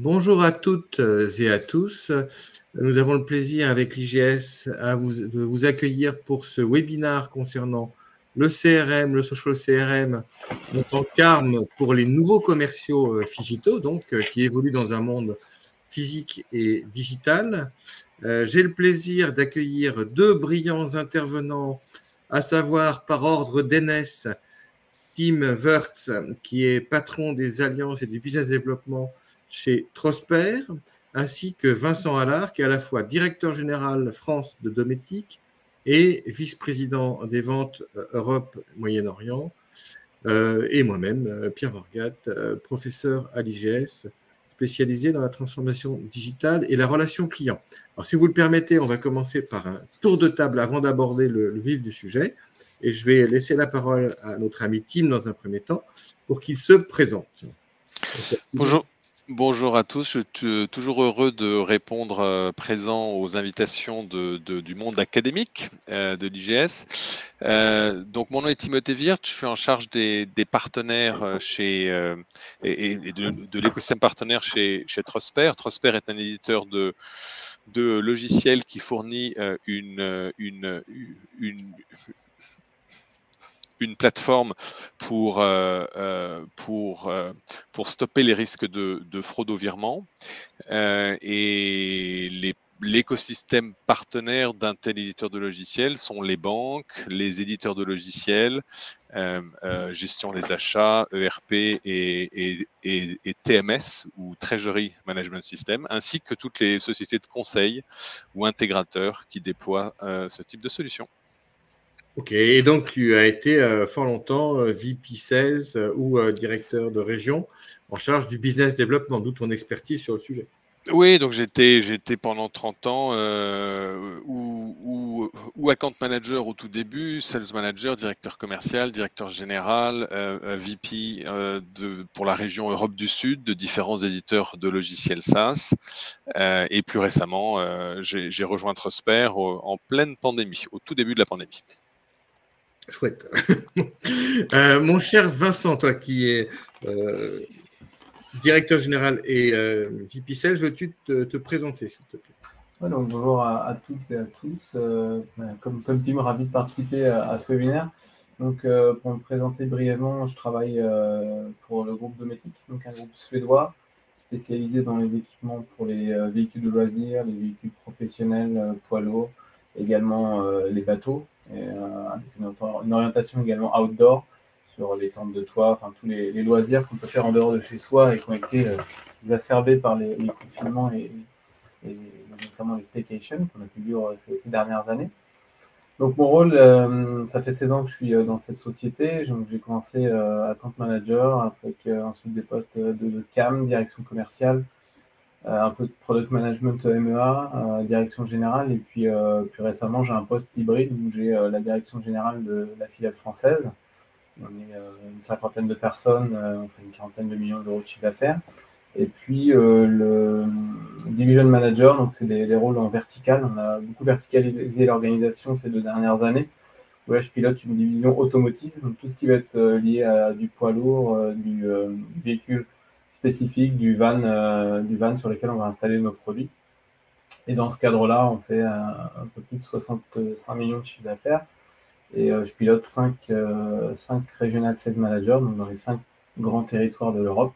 Bonjour à toutes et à tous. Nous avons le plaisir avec l'IGS de vous accueillir pour ce webinaire concernant le CRM, le social CRM, en tant qu'arme pour les nouveaux commerciaux Figito, qui évoluent dans un monde physique et digital. J'ai le plaisir d'accueillir deux brillants intervenants, à savoir par ordre d'Enes, Tim Wirth, qui est patron des alliances et du business développement chez Trosper, ainsi que Vincent Allard, qui est à la fois directeur général France de Dometic et vice-président des ventes Europe-Moyen-Orient, et moi-même, Pierre Morgat, professeur à l'IGS, spécialisé dans la transformation digitale et la relation client. Alors, si vous le permettez, on va commencer par un tour de table avant d'aborder le vif du sujet. Et je vais laisser la parole à notre ami Tim dans un premier temps pour qu'il se présente. Bonjour à tous, je suis toujours heureux de répondre présent aux invitations du monde académique de l'IGS. Donc mon nom est Timothée Wirth, je suis en charge des partenaires et de l'écosystème partenaire chez Trosper. Trosper est un éditeur de logiciels qui fournit une plateforme pour stopper les risques de fraude au virement. Et l'écosystème partenaire d'un tel éditeur de logiciels sont les banques, les éditeurs de logiciels, gestion des achats, ERP et TMS ou Treasury Management System, ainsi que toutes les sociétés de conseil ou intégrateurs qui déploient ce type de solution. Ok, et donc tu as été fort longtemps VP Sales ou directeur de région en charge du business development, d'où ton expertise sur le sujet. Oui, donc j'étais pendant 30 ans ou account manager au tout début, sales manager, directeur commercial, directeur général, VP pour la région Europe du Sud de différents éditeurs de logiciels SaaS. Et plus récemment, j'ai rejoint Trosper en pleine pandémie, au tout début de la pandémie. Chouette. Mon cher Vincent, toi qui es directeur général et VP Sales, veux-tu te présenter, s'il te plaît? Ouais, donc bonjour à toutes et à tous. Comme Tim, ravi de participer à ce webinaire. Donc, pour me présenter brièvement, je travaille pour le groupe Dometic, donc un groupe suédois spécialisé dans les équipements pour les véhicules de loisirs, les véhicules professionnels, poids lourds, également les bateaux, et, avec une orientation également outdoor sur les tentes de toit, enfin tous les loisirs qu'on peut faire en dehors de chez soi et qui ont été exacerbés par les confinements et notamment les staycations qu'on a pu vivre ces dernières années. Donc mon rôle, ça fait 16 ans que je suis dans cette société. J'ai commencé account manager, avec ensuite des postes de CAM, direction commerciale, un peu de product management MEA, direction générale, et puis plus récemment j'ai un poste hybride où j'ai la direction générale de la filiale française. On est une cinquantaine de personnes, on fait une quarantaine de millions d'euros de chiffre d'affaires. Et puis le division manager, donc c'est des rôles en vertical. On a beaucoup verticalisé l'organisation ces 2 dernières années. Où là, je pilote une division automotive, donc tout ce qui va être lié à du poids lourd, du véhicule spécifique, du van sur lequel on va installer nos produits. Et dans ce cadre-là, on fait un peu plus de 65 millions de chiffre d'affaires. Et je pilote 5 regional sales managers, donc dans les 5 grands territoires de l'Europe.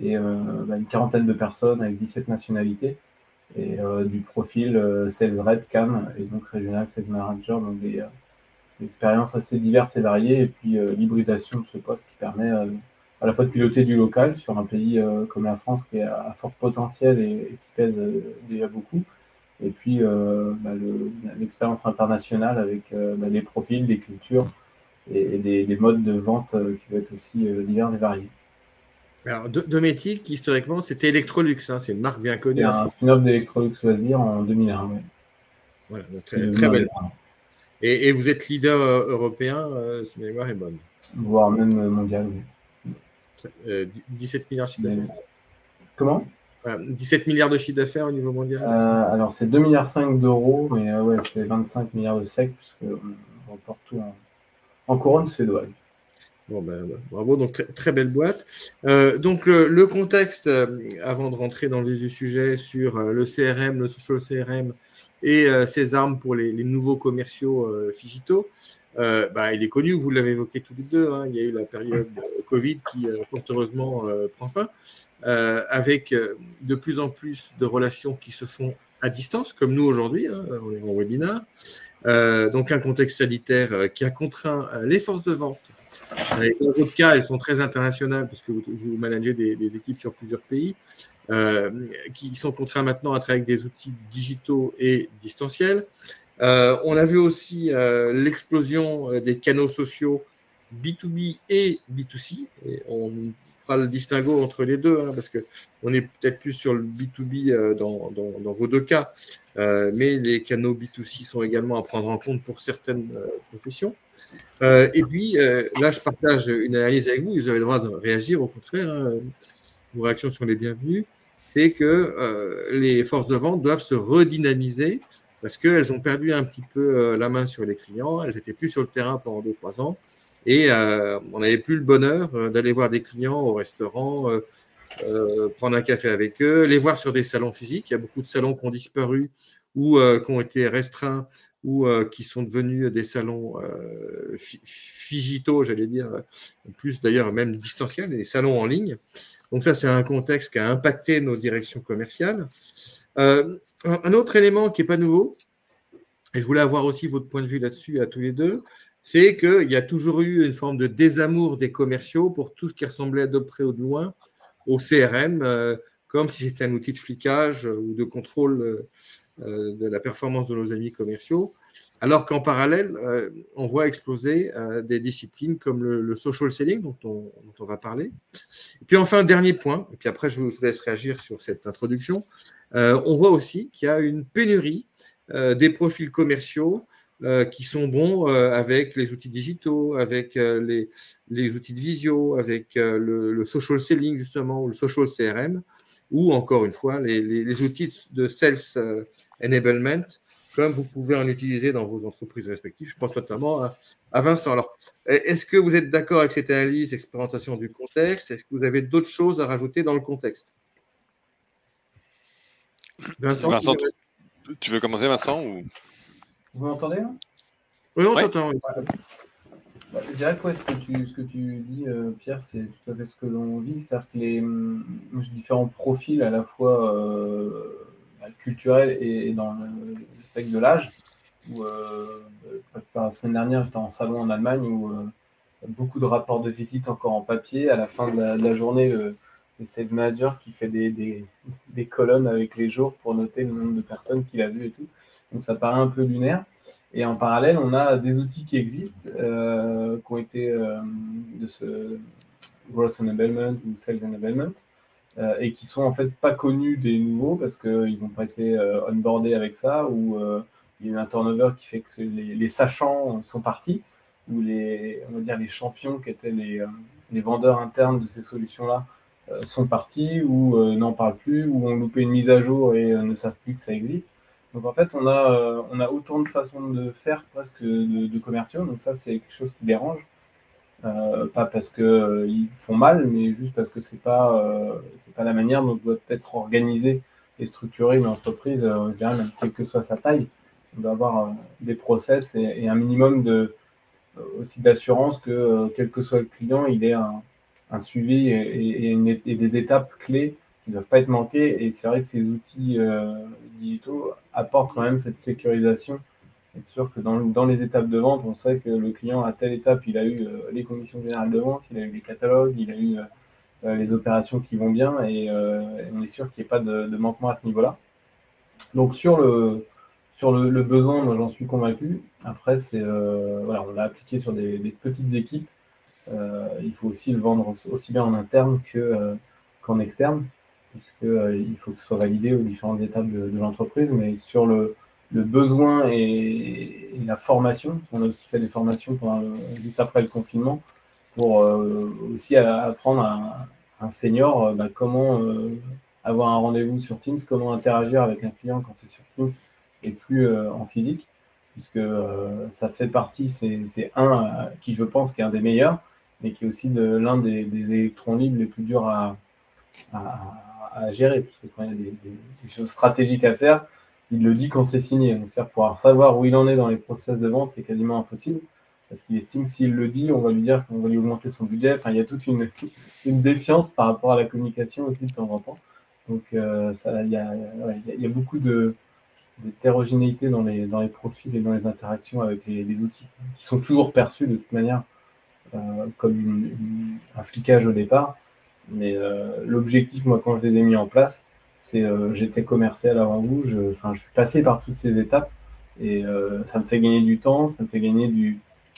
Et une quarantaine de personnes avec 17 nationalités et du profil sales rep, CAM et donc regional sales manager, donc des expériences assez diverses et variées, et puis l'hybridation de ce poste qui permet à la fois de piloter du local sur un pays comme la France qui est à fort potentiel et qui pèse déjà beaucoup, et puis l'expérience internationale avec des profils, des cultures et des modes de vente qui vont être aussi divers et variés. Alors, Dometic, historiquement, c'était Electrolux, hein, c'est une marque bien connue. C'est un spin-off d'Electrolux Loisirs en 2001. Oui. Voilà, donc très belle. Et vous êtes leader européen, si ma mémoire est bonne. Voire même mondial, oui. 17 milliards de chiffre d'affaires. Comment 17 milliards de chiffre d'affaires au niveau mondial. Alors, c'est 2,5 milliards d'euros, mais ouais, c'est 25 milliards de SEC, puisqu'on reporte tout en couronne suédoise. Bon, bravo, donc très belle boîte. Donc le contexte, avant de rentrer dans le vif du sujet sur le CRM, le social CRM et ses armes pour les nouveaux commerciaux Figito, il est connu, vous l'avez évoqué tous les deux, hein, il y a eu la période Covid qui, fort heureusement, prend fin, avec de plus en plus de relations qui se font à distance, comme nous aujourd'hui, hein, on est en webinaire. Donc un contexte sanitaire qui a contraint les forces de vente. Et dans votre cas, elles sont très internationales parce que vous managez des équipes sur plusieurs pays qui sont contraints maintenant à travailler avec des outils digitaux et distanciels. On a vu aussi l'explosion des canaux sociaux B2B et B2C. Et on fera le distinguo entre les deux, hein, parce qu'on est peut-être plus sur le B2B dans vos deux cas, mais les canaux B2C sont également à prendre en compte pour certaines professions. Et puis, là, je partage une analyse avec vous. Vous avez le droit de réagir, au contraire. Hein, vos réactions sont les bienvenues. C'est que les forces de vente doivent se redynamiser parce qu'elles ont perdu un petit peu la main sur les clients. Elles n'étaient plus sur le terrain pendant 2-3 ans. Et on n'avait plus le bonheur d'aller voir des clients au restaurant, prendre un café avec eux, les voir sur des salons physiques. Il y a beaucoup de salons qui ont disparu ou qui ont été restreints ou qui sont devenus des salons Figito, j'allais dire, plus d'ailleurs même distanciels, des salons en ligne. Donc ça, c'est un contexte qui a impacté nos directions commerciales. Un autre élément qui n'est pas nouveau, et je voulais avoir aussi votre point de vue là-dessus à tous les deux, c'est qu'il y a toujours eu une forme de désamour des commerciaux pour tout ce qui ressemblait de près ou de loin au CRM, comme si c'était un outil de flicage ou de contrôle de la performance de nos amis commerciaux, alors qu'en parallèle, on voit exploser des disciplines comme le social selling, dont on va parler. Et puis enfin, dernier point, et puis après je vous laisse réagir sur cette introduction, on voit aussi qu'il y a une pénurie des profils commerciaux qui sont bons avec les outils digitaux, avec les outils de visio, avec le social selling justement, ou le social CRM, ou encore une fois les outils de sales enablement, comme vous pouvez en utiliser dans vos entreprises respectives. Je pense notamment à Vincent. Alors, est-ce que vous êtes d'accord avec cette analyse, expérimentation du contexte? Est-ce que vous avez d'autres choses à rajouter dans le contexte? Vincent, tu veux commencer, Vincent ou... Vous m'entendez là? Oui, on t'entend. Je dirais que ce que tu dis, Pierre, c'est tout à fait ce que l'on vit. C'est-à-dire que les différents profils, à la fois culturels et dans le spectre de l'âge, où la semaine dernière, j'étais en salon en Allemagne où beaucoup de rapports de visite encore en papier. À la fin de la journée, le sales manager qui fait des colonnes avec les jours pour noter le nombre de personnes qu'il a vues et tout. Donc ça paraît un peu lunaire. Et en parallèle, on a des outils qui existent, qui ont été de ce Growth Enablement ou Sales Enablement, et qui sont en fait pas connus des nouveaux parce qu'ils n'ont pas été onboardés avec ça, ou il y a eu un turnover qui fait que les sachants sont partis, ou on va dire les champions qui étaient les vendeurs internes de ces solutions-là sont partis, ou n'en parlent plus, ou ont loupé une mise à jour et ne savent plus que ça existe. Donc en fait, on a autant de façons de faire presque de commerciaux, donc ça c'est quelque chose qui dérange. Pas parce qu'ils font mal, mais juste parce que c'est pas la manière dont doit être organisée et structurée une entreprise, je dirais même quelle que soit sa taille. On doit avoir des process et un minimum aussi d'assurance que quel que soit le client, il ait un suivi et des étapes clés qui ne doivent pas être manquées. Et c'est vrai que ces outils digitaux apportent quand même cette sécurisation. Être sûr que dans les étapes de vente, on sait que le client, à telle étape, il a eu les conditions générales de vente, il a eu les catalogues, il a eu les opérations qui vont bien, et on est sûr qu'il n'y ait pas de manquement à ce niveau-là. Donc sur le besoin, moi j'en suis convaincu. Après, voilà, on l'a appliqué sur des petites équipes. Il faut aussi le vendre aussi bien en interne qu'en externe, puisqu'il faut que ce soit validé aux différentes étapes de l'entreprise. Mais sur le besoin et la formation, on a aussi fait des formations juste après le confinement pour aussi apprendre à un senior comment avoir un rendez-vous sur Teams, comment interagir avec un client quand c'est sur Teams et plus en physique, puisque ça fait partie, c'est qui je pense qui est un des meilleurs. mais qui est aussi l'un des électrons libres les plus durs à gérer, parce que quand il y a des choses stratégiques à faire, il le dit quand c'est signé. Donc, c'est-à-dire pouvoir savoir où il en est dans les process de vente, c'est quasiment impossible, parce qu'il estime que s'il le dit, on va lui dire qu'on va lui augmenter son budget. Enfin, il y a toute une défiance par rapport à la communication aussi de temps en temps. Donc, il y a beaucoup d'hétérogénéité dans les profils et dans les interactions avec les outils, qui sont toujours perçus de toute manière comme un flicage au départ. Mais l'objectif, moi, quand je les ai mis en place, c'est j'étais commercial avant vous, je suis passé par toutes ces étapes et ça me fait gagner du temps, ça me fait gagner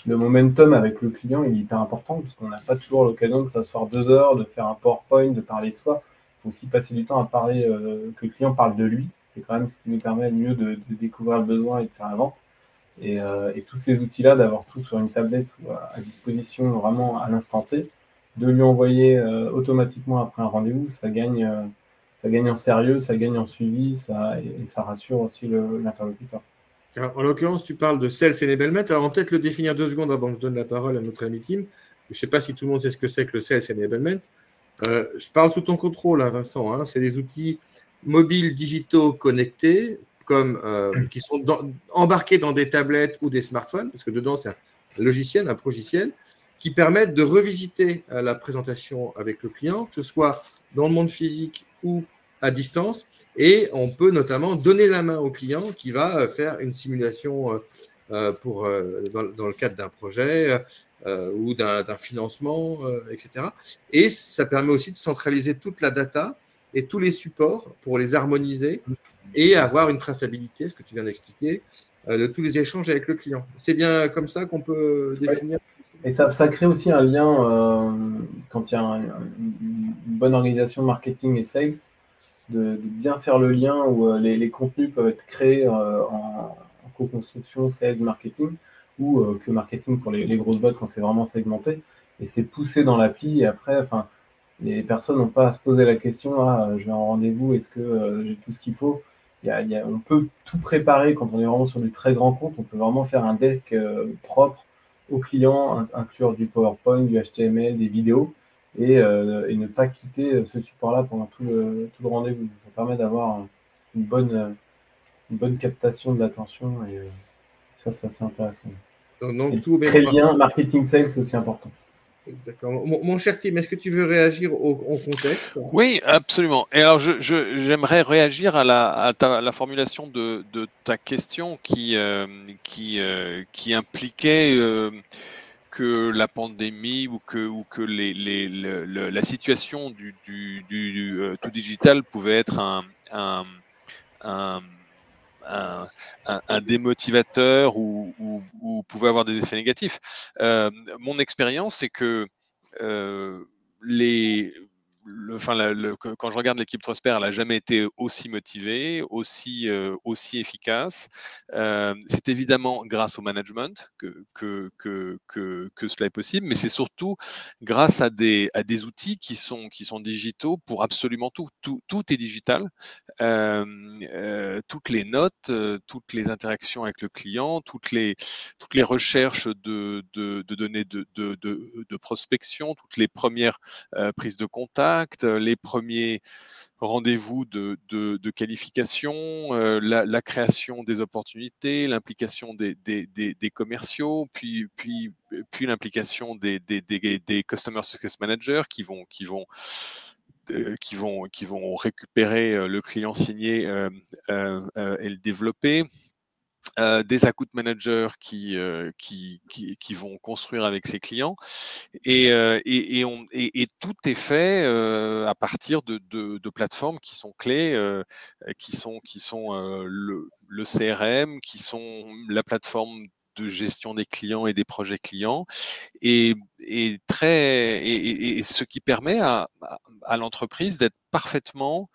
le momentum avec le client, il est hyper important parce qu'on n'a pas toujours l'occasion de s'asseoir 2 heures, de faire un PowerPoint, de parler de soi. Il faut aussi passer du temps à parler, que le client parle de lui. C'est quand même ce qui nous permet mieux de découvrir le besoin et de faire la vente. Et tous ces outils-là, d'avoir tout sur une tablette ou à disposition vraiment à l'instant T, de lui envoyer automatiquement après un rendez-vous, ça gagne en sérieux, ça gagne en suivi, et ça rassure aussi l'interlocuteur. Alors, en l'occurrence, tu parles de Sales Enablement. Alors, on va peut-être le définir 2 secondes avant que je donne la parole à notre ami Tim. Je ne sais pas si tout le monde sait ce que c'est que le Sales Enablement. Je parle sous ton contrôle, hein, Vincent. Hein. C'est des outils mobiles digitaux connectés qui sont embarqués dans des tablettes ou des smartphones, parce que dedans, c'est un logiciel, un progiciel, qui permettent de revisiter la présentation avec le client, que ce soit dans le monde physique ou à distance. Et on peut notamment donner la main au client qui va faire une simulation dans le cadre d'un projet ou d'un financement, etc. Et ça permet aussi de centraliser toute la data et tous les supports pour les harmoniser et avoir une traçabilité, ce que tu viens d'expliquer, de tous les échanges avec le client. C'est bien comme ça qu'on peut définir. Et ça crée aussi un lien quand il y a une bonne organisation marketing et sales, de bien faire le lien où les contenus peuvent être créés en co-construction, sales, marketing, ou que marketing pour les grosses boîtes quand c'est vraiment segmenté. Et c'est poussé dans l'appli. Et après, les personnes n'ont pas à se poser la question, je vais en rendez-vous, est-ce que j'ai tout ce qu'il faut? On peut tout préparer quand on est vraiment sur du très grand compte. On peut vraiment faire un deck propre au client, inclure du PowerPoint, du HTML, des vidéos, et ne pas quitter ce support-là pendant tout le rendez-vous. Ça permet d'avoir une bonne captation de l'attention, et ça, c'est assez intéressant. Donc tout très bien, marketing sales, c'est aussi important. D'accord. Mon cher Tim, est-ce que tu veux réagir au contexte? Oui, absolument. Et alors, j'aimerais réagir à la formulation de ta question qui impliquait que la pandémie ou que la situation du tout digital pouvait être un démotivateur ou pouvait avoir des effets négatifs. Mon expérience, c'est que quand je regarde l'équipe Trosper, elle n'a jamais été aussi motivée, aussi efficace. C'est évidemment grâce au management que cela est possible, mais c'est surtout grâce à des outils qui sont digitaux pour absolument tout. Tout est digital. Toutes les notes, toutes les interactions avec le client, toutes les recherches de données de prospection, toutes les premières prises de contact, les premiers rendez-vous de qualification, la création des opportunités, l'implication des commerciaux, puis l'implication des Customer Success Managers qui vont récupérer le client signé et le développer. Des account managers qui vont construire avec ses clients, et tout est fait à partir de plateformes qui sont clés, qui sont le CRM, qui sont la plateforme de gestion des clients et des projets clients, et ce qui permet à l'entreprise d'être parfaitement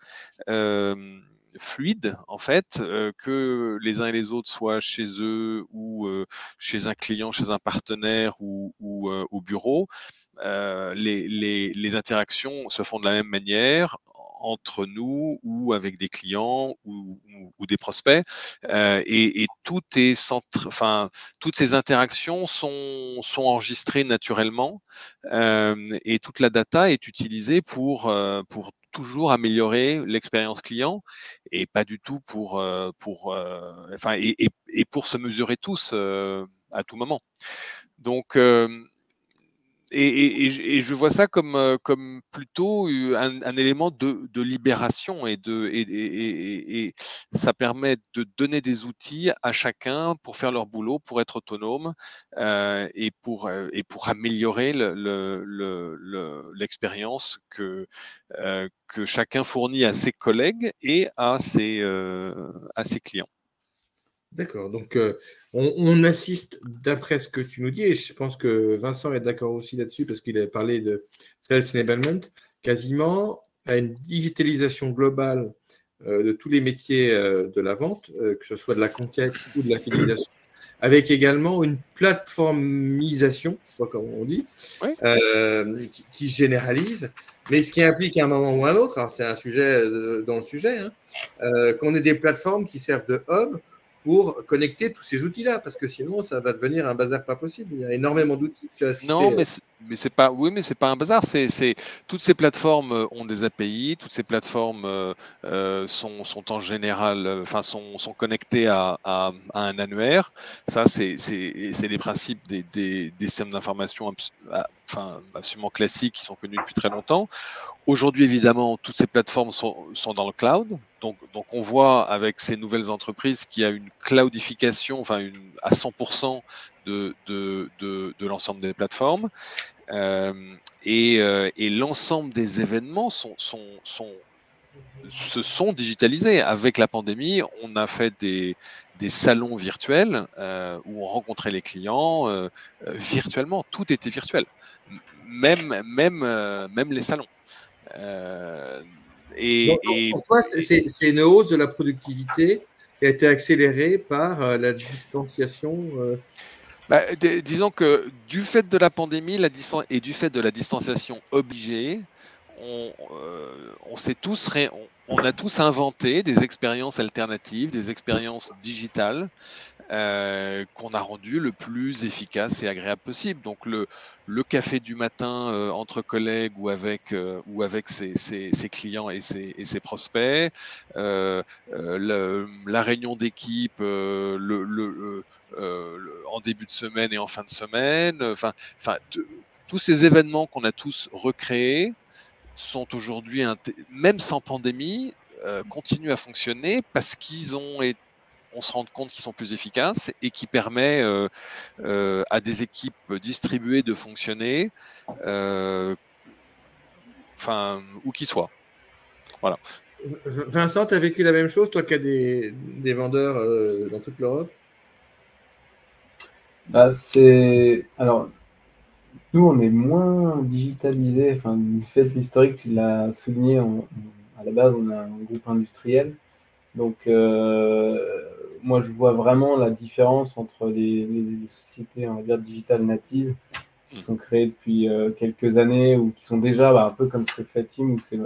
fluide, en fait, que les uns et les autres soient chez eux ou chez un client, chez un partenaire ou au bureau. Les interactions se font de la même manière, entre nous ou avec des clients ou des prospects. Et tout est toutes ces interactions sont enregistrées naturellement, et toute la data est utilisée pour toujours améliorer l'expérience client et pas du tout pour se mesurer tous à tout moment. Donc, je vois ça comme plutôt un élément de libération et ça permet de donner des outils à chacun pour faire leur boulot, pour être autonome et pour améliorer l'expérience que chacun fournit à ses collègues et à ses clients. D'accord. Donc, on assiste, d'après ce que tu nous dis, et je pense que Vincent est d'accord aussi là-dessus, parce qu'il a parlé de Sales Enablement, quasiment à une digitalisation globale de tous les métiers de la vente, que ce soit de la conquête ou de la fidélisation, avec également une plateformisation, je crois comme on dit, Oui. qui généralise, mais ce qui implique à un moment ou à un autre, alors c'est un sujet dans le sujet, qu'on ait des plateformes qui servent de hub pour connecter tous ces outils-là, parce que sinon, ça va devenir un bazar pas possible. Il y a énormément d'outils. Non, mais c'est pas. Oui, mais c'est pas un bazar. Toutes ces plateformes ont des API. Toutes ces plateformes sont en général, sont connectées à un annuaire. Ça, c'est les principes des systèmes d'information, absolument classiques qui sont connus depuis très longtemps. Aujourd'hui, évidemment, toutes ces plateformes sont dans le cloud. Donc, on voit avec ces nouvelles entreprises qu'il y a une cloudification, à 100% de l'ensemble des plateformes. Et l'ensemble des événements se sont digitalisés. Avec la pandémie, on a fait des salons virtuels où on rencontrait les clients virtuellement. Tout était virtuel, même les salons. Pour toi, c'est une hausse de la productivité qui a été accélérée par la distanciation. Disons que du fait de la pandémie et du fait de la distanciation obligée, on a tous inventé des expériences alternatives, des expériences digitales qu'on a rendues le plus efficace et agréable possible. Donc le café du matin entre collègues ou avec ses clients et ses prospects, la réunion d'équipe en début de semaine et en fin de semaine, tous ces événements qu'on a tous recréés sont aujourd'hui, même sans pandémie, continuent à fonctionner parce on se rend compte qu'ils sont plus efficaces et qui permet à des équipes distribuées de fonctionner, où qu'ils soient. Voilà. Vincent, tu as vécu la même chose, toi qui as des vendeurs dans toute l'Europe? Alors, nous, on est moins digitalisé, du fait de l'historique, tu l'as souligné, à la base, on a un groupe industriel. Donc, moi, je vois vraiment la différence entre les sociétés, on va dire, digitales natives, qui sont créées depuis quelques années ou qui sont déjà un peu comme ce que fait Tim, où tu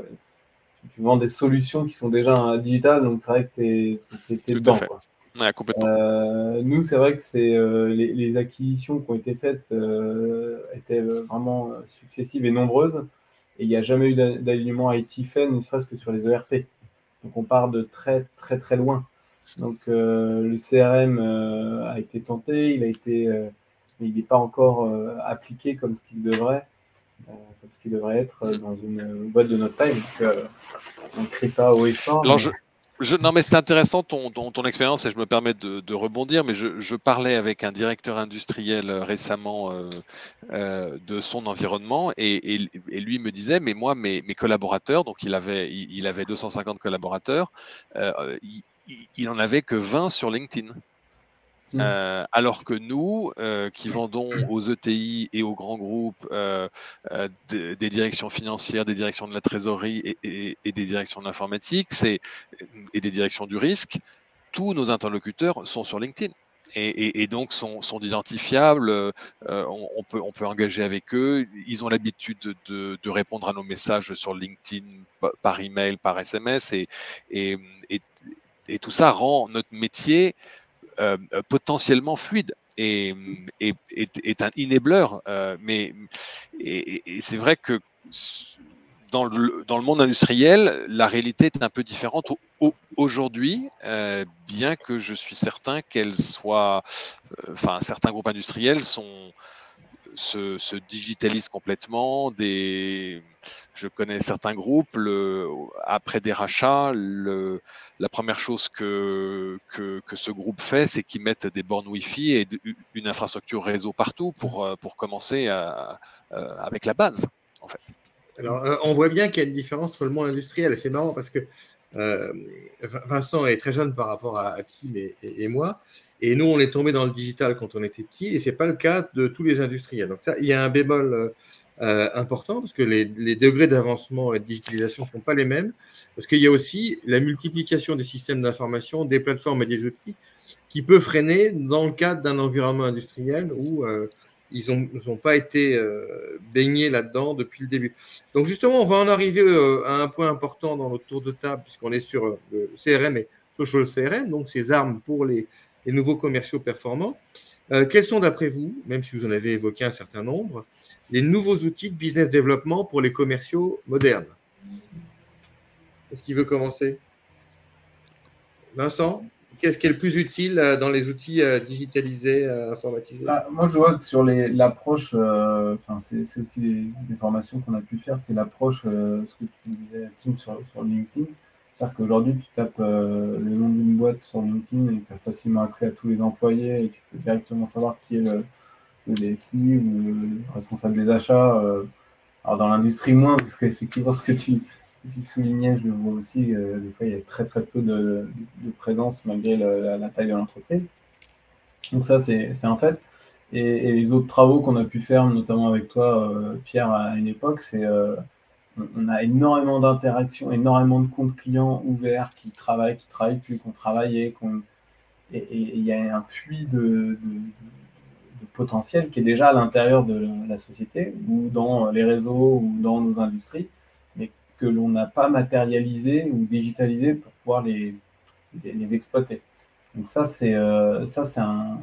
vends des solutions qui sont déjà digitales, donc c'est vrai que tu es dedans. Quoi. Ouais, complètement. Nous, c'est vrai que les acquisitions qui ont été faites étaient vraiment successives et nombreuses, et il n'y a jamais eu d'alignement IT fait, ne serait-ce que sur les ERP. Donc on part de très très très loin. Donc le CRM a été tenté, il n'est pas encore appliqué comme ce qu'il devrait être dans une boîte de notre taille. Donc on ne crie pas haut et fort. Non, mais c'est intéressant ton expérience et je me permets de rebondir, mais je parlais avec un directeur industriel récemment de son environnement et lui me disait, mais moi, mes collaborateurs, donc il avait 250 collaborateurs, il en avait que 20 sur LinkedIn. Alors que nous, qui vendons aux ETI et aux grands groupes des directions financières, des directions de la trésorerie et des directions de l'informatique et des directions du risque, tous nos interlocuteurs sont sur LinkedIn. et donc sont identifiables. On peut engager avec eux. Ils ont l'habitude de répondre à nos messages sur LinkedIn, par email, par SMS, et, et tout ça rend notre métier potentiellement fluide et est un enabler. Et c'est vrai que dans le monde industriel, la réalité est un peu différente aujourd'hui, bien que je suis certain qu'elle soit, certains groupes industriels se digitalisent complètement. Je connais certains groupes, après des rachats, la première chose que ce groupe fait, c'est qu'ils mettent des bornes Wi-Fi et une infrastructure réseau partout pour commencer avec la base, en fait. Alors, on voit bien qu'il y a une différence sur le monde industriel. C'est marrant parce que Vincent est très jeune par rapport à Tim et moi. Et nous, on est tombé dans le digital quand on était petit, et ce n'est pas le cas de tous les industriels. Donc, ça, il y a un bémol important, parce que les degrés d'avancement et de digitalisation ne sont pas les mêmes, parce qu'il y a aussi la multiplication des systèmes d'information, des plateformes et des outils, qui peut freiner dans le cadre d'un environnement industriel où ils n'ont pas été baignés là-dedans depuis le début. Donc, justement, on va en arriver à un point important dans notre tour de table, puisqu'on est sur le CRM et social CRM, donc ces armes pour les nouveaux commerciaux performants. Quels sont, d'après vous, même si vous en avez évoqué un certain nombre, les nouveaux outils de business développement pour les commerciaux modernes? Est-ce qui veut commencer? Vincent, qu'est-ce qui est le plus utile dans les outils digitalisés, informatisés? Moi, je vois que sur l'approche, c'est aussi des formations qu'on a pu faire, c'est l'approche, ce que tu disais, Tim, sur LinkedIn. C'est-à-dire qu'aujourd'hui, tu tapes le nom d'une boîte sur LinkedIn et tu as facilement accès à tous les employés et tu peux directement savoir qui est le DSI ou le responsable des achats. Alors, dans l'industrie, moins, parce qu'effectivement, ce que tu soulignais, je le vois aussi, des fois, il y a très très peu de présence malgré la taille de l'entreprise. Donc ça, c'est un fait. Et les autres travaux qu'on a pu faire, notamment avec toi, Pierre, à une époque, c'est on a énormément d'interactions, énormément de comptes clients ouverts qui travaillent plus, qu'on travaillait, et il y a un puits de potentiel qui est déjà à l'intérieur de la société, ou dans les réseaux, ou dans nos industries, mais que l'on n'a pas matérialisé ou digitalisé pour pouvoir les exploiter. Donc ça, c'est un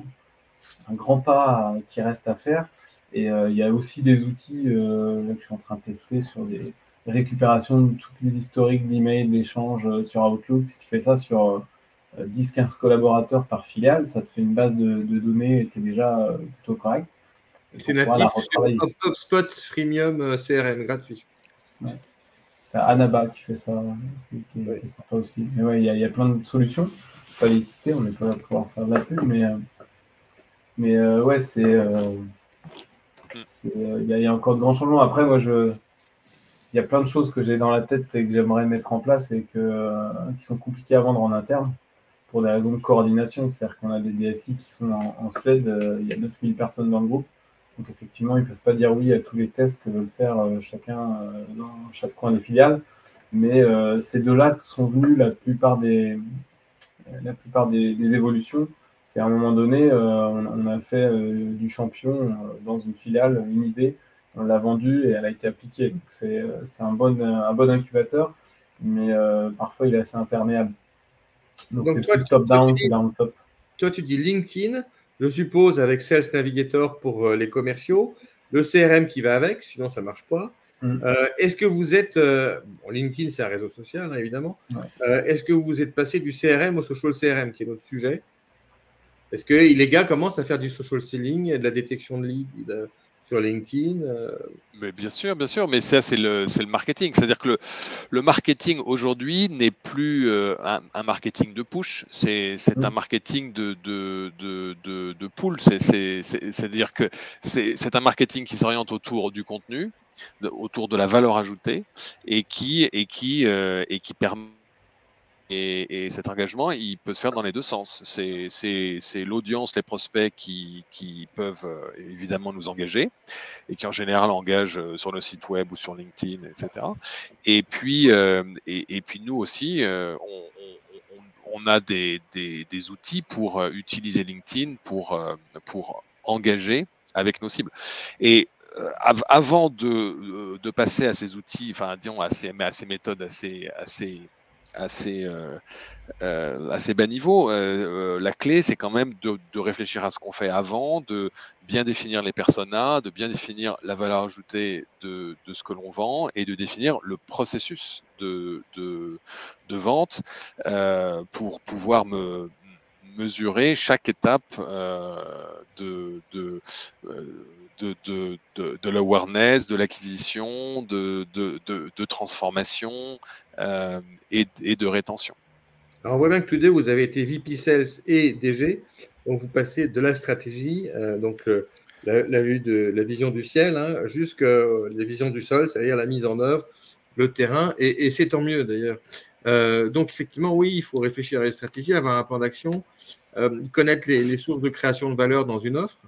grand pas qui reste à faire. Et il y a aussi des outils là, que je suis en train de tester sur des récupérations de toutes les historiques d'emails, d'échanges sur Outlook. Si tu fais ça sur 10-15 collaborateurs par filiale, ça te fait une base de données qui est déjà plutôt correcte. C'est natif sur HubSpot Freemium CRM gratuit. Ouais. Anaba qui fait ça, qui fait ça aussi. Mais ouais, il y a plein de solutions. Je ne vais pas les citer, on n'est pas là pour pouvoir faire de la pub, mais ouais, il y a encore de grands changements. Après, moi, il y a plein de choses que j'ai dans la tête et que j'aimerais mettre en place et qui sont compliquées à vendre en interne pour des raisons de coordination. C'est-à-dire qu'on a des DSI qui sont en Suède, il y a 9000 personnes dans le groupe. Donc effectivement, ils ne peuvent pas dire oui à tous les tests que veulent faire chacun dans chaque coin des filiales. Mais c'est de là que sont venues la plupart des évolutions. C'est à un moment donné, on a fait du champion dans une filiale, une idée, on l'a vendue et elle a été appliquée. Donc c'est un bon incubateur, mais parfois il est assez imperméable. Donc c'est plus top-down que down-top. Toi, tu dis LinkedIn, je suppose, avec Sales Navigator pour les commerciaux, le CRM qui va avec, sinon ça ne marche pas. Est-ce que vous êtes, LinkedIn c'est un réseau social, hein, évidemment, est-ce que vous êtes passé du CRM au social CRM, qui est notre sujet? Est-ce que les gars commencent à faire du social selling, de la détection de leads sur LinkedIn? Mais bien sûr, mais ça c'est le marketing. C'est-à-dire que le marketing aujourd'hui n'est plus un marketing de push, c'est un marketing de pull. C'est-à-dire que c'est un marketing qui s'oriente autour du contenu, autour de la valeur ajoutée, et qui permet. Et cet engagement, il peut se faire dans les deux sens. C'est l'audience, les prospects qui peuvent évidemment nous engager et qui en général engagent sur le site web ou sur LinkedIn, etc. Et puis nous aussi, on on a des outils pour utiliser LinkedIn pour engager avec nos cibles. Et avant de passer à ces outils, enfin disons à ces méthodes assez bas niveau, la clé c'est quand même de réfléchir à ce qu'on fait avant, de bien définir les personas, de bien définir la valeur ajoutée de ce que l'on vend et de définir le processus de vente pour pouvoir mesurer chaque étape de l'awareness, de l'acquisition, de transformation et de rétention. Alors, on voit bien que tous deux, vous avez été VP Sales et DG, donc vous passez de la stratégie, donc la vision du ciel, hein, jusqu'à la vision du sol, c'est-à-dire la mise en œuvre, le terrain, et c'est tant mieux d'ailleurs. Donc, effectivement, oui, il faut réfléchir à la stratégie, avoir un plan d'action, connaître les sources de création de valeur dans une offre,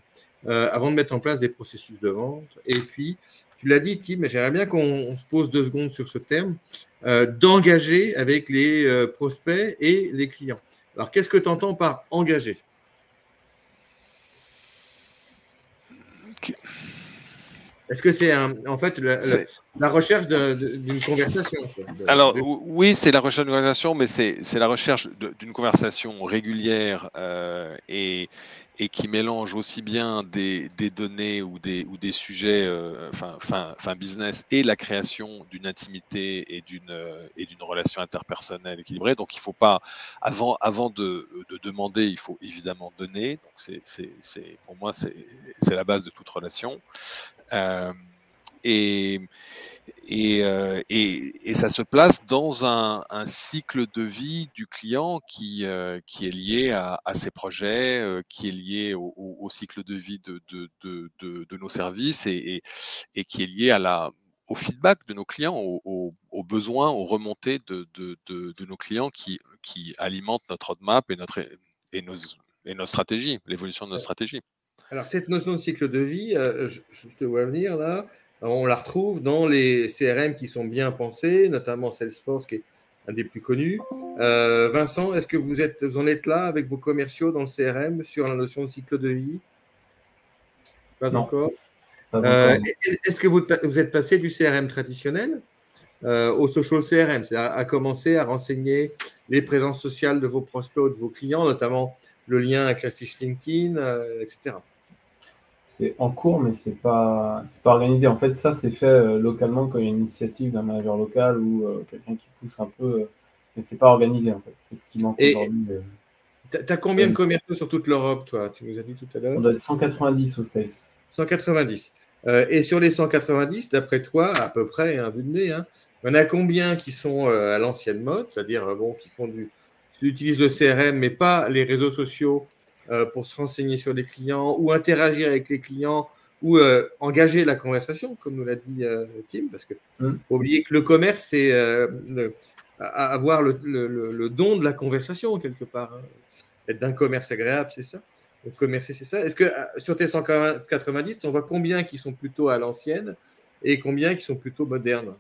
avant de mettre en place des processus de vente. Et puis, tu l'as dit, Tim, mais j'aimerais bien qu'on se pose 2 secondes sur ce terme, d'engager avec les prospects et les clients. Alors, qu'est-ce que tu entends par engager? Okay. Est-ce que c'est en fait la recherche d'une conversation? Alors, oui, c'est la recherche d'une conversation, mais c'est la recherche d'une conversation régulière et qui mélange aussi bien des données ou des sujets business et la création d'une intimité et d'une relation interpersonnelle équilibrée. Donc, il ne faut pas, avant de demander, il faut évidemment donner. Donc, pour moi, c'est la base de toute relation. Et ça se place dans un cycle de vie du client qui est lié à ses projets, qui est lié au cycle de vie de nos services et qui est lié au feedback de nos clients, aux besoins, aux remontées de nos clients qui alimentent notre roadmap et nos stratégies, l'évolution de nos stratégies. Alors, cette notion de cycle de vie, je te vois venir là, on la retrouve dans les CRM qui sont bien pensés, notamment Salesforce qui est un des plus connus. Vincent, est-ce que vous en êtes là avec vos commerciaux dans le CRM sur la notion de cycle de vie? Pas encore. Est-ce que vous êtes passé du CRM traditionnel au social CRM, c'est-à-dire à commencer à renseigner les présences sociales de vos prospects ou de vos clients, notamment le lien avec la fiche LinkedIn, etc. C'est en cours, mais c'est pas organisé. En fait, ça, c'est fait localement quand il y a une initiative d'un manager local ou quelqu'un qui pousse un peu, mais c'est pas organisé, en fait. C'est ce qui manque aujourd'hui. Tu as combien de commerciaux sur toute l'Europe, toi? Tu nous as dit tout à l'heure. On doit être 190 au sales. 190. Et sur les 190, d'après toi, à peu près, vu de nez, il y en a combien qui sont à l'ancienne mode, c'est-à-dire qui utilisent le CRM, mais pas les réseaux sociaux pour se renseigner sur les clients ou interagir avec les clients ou engager la conversation, comme nous l'a dit Tim, parce que faut oublier que le commerce, c'est avoir le don de la conversation quelque part. Être d'un commerce agréable, c'est ça. Donc, commercer, c'est ça. Est-ce que sur tes 190, on voit combien qui sont plutôt à l'ancienne et combien qui sont plutôt modernes?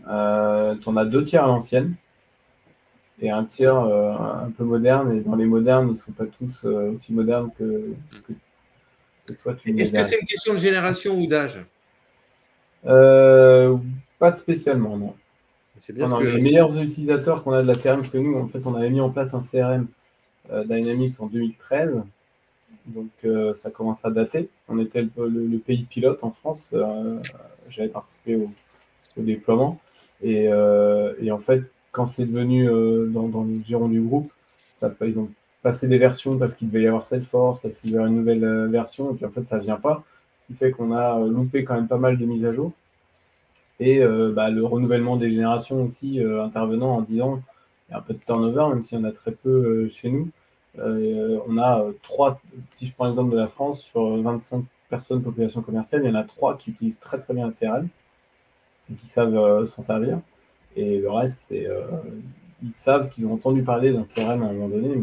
Tu en as 2 tiers à l'ancienne et un tiers un peu moderne. Et dans les modernes, ils ne sont pas tous aussi modernes que toi. Est-ce que c'est une question de génération ou d'âge? Pas spécialement, non. Les meilleurs utilisateurs qu'on a de la CRM, parce que nous, en fait, on avait mis en place un CRM Dynamics en 2013. Donc, ça commence à dater. On était le pays pilote en France. J'avais participé au déploiement. Et en fait, quand c'est devenu dans le giron du groupe, ils ont passé des versions parce qu'il devait y avoir Salesforce, parce qu'il devait y avoir une nouvelle version. Et puis, en fait, ça ne vient pas. Ce qui fait qu'on a loupé quand même pas mal de mises à jour. Et le renouvellement des générations aussi intervenant en 10 ans, il y a un peu de turnover, même s'il y en a très peu chez nous. On a 3, si je prends l'exemple de la France, sur 25 personnes population commerciale, il y en a 3 qui utilisent très très bien le CRM et qui savent s'en servir. Et le reste, ils savent qu'ils ont entendu parler d'un CRM à un moment donné,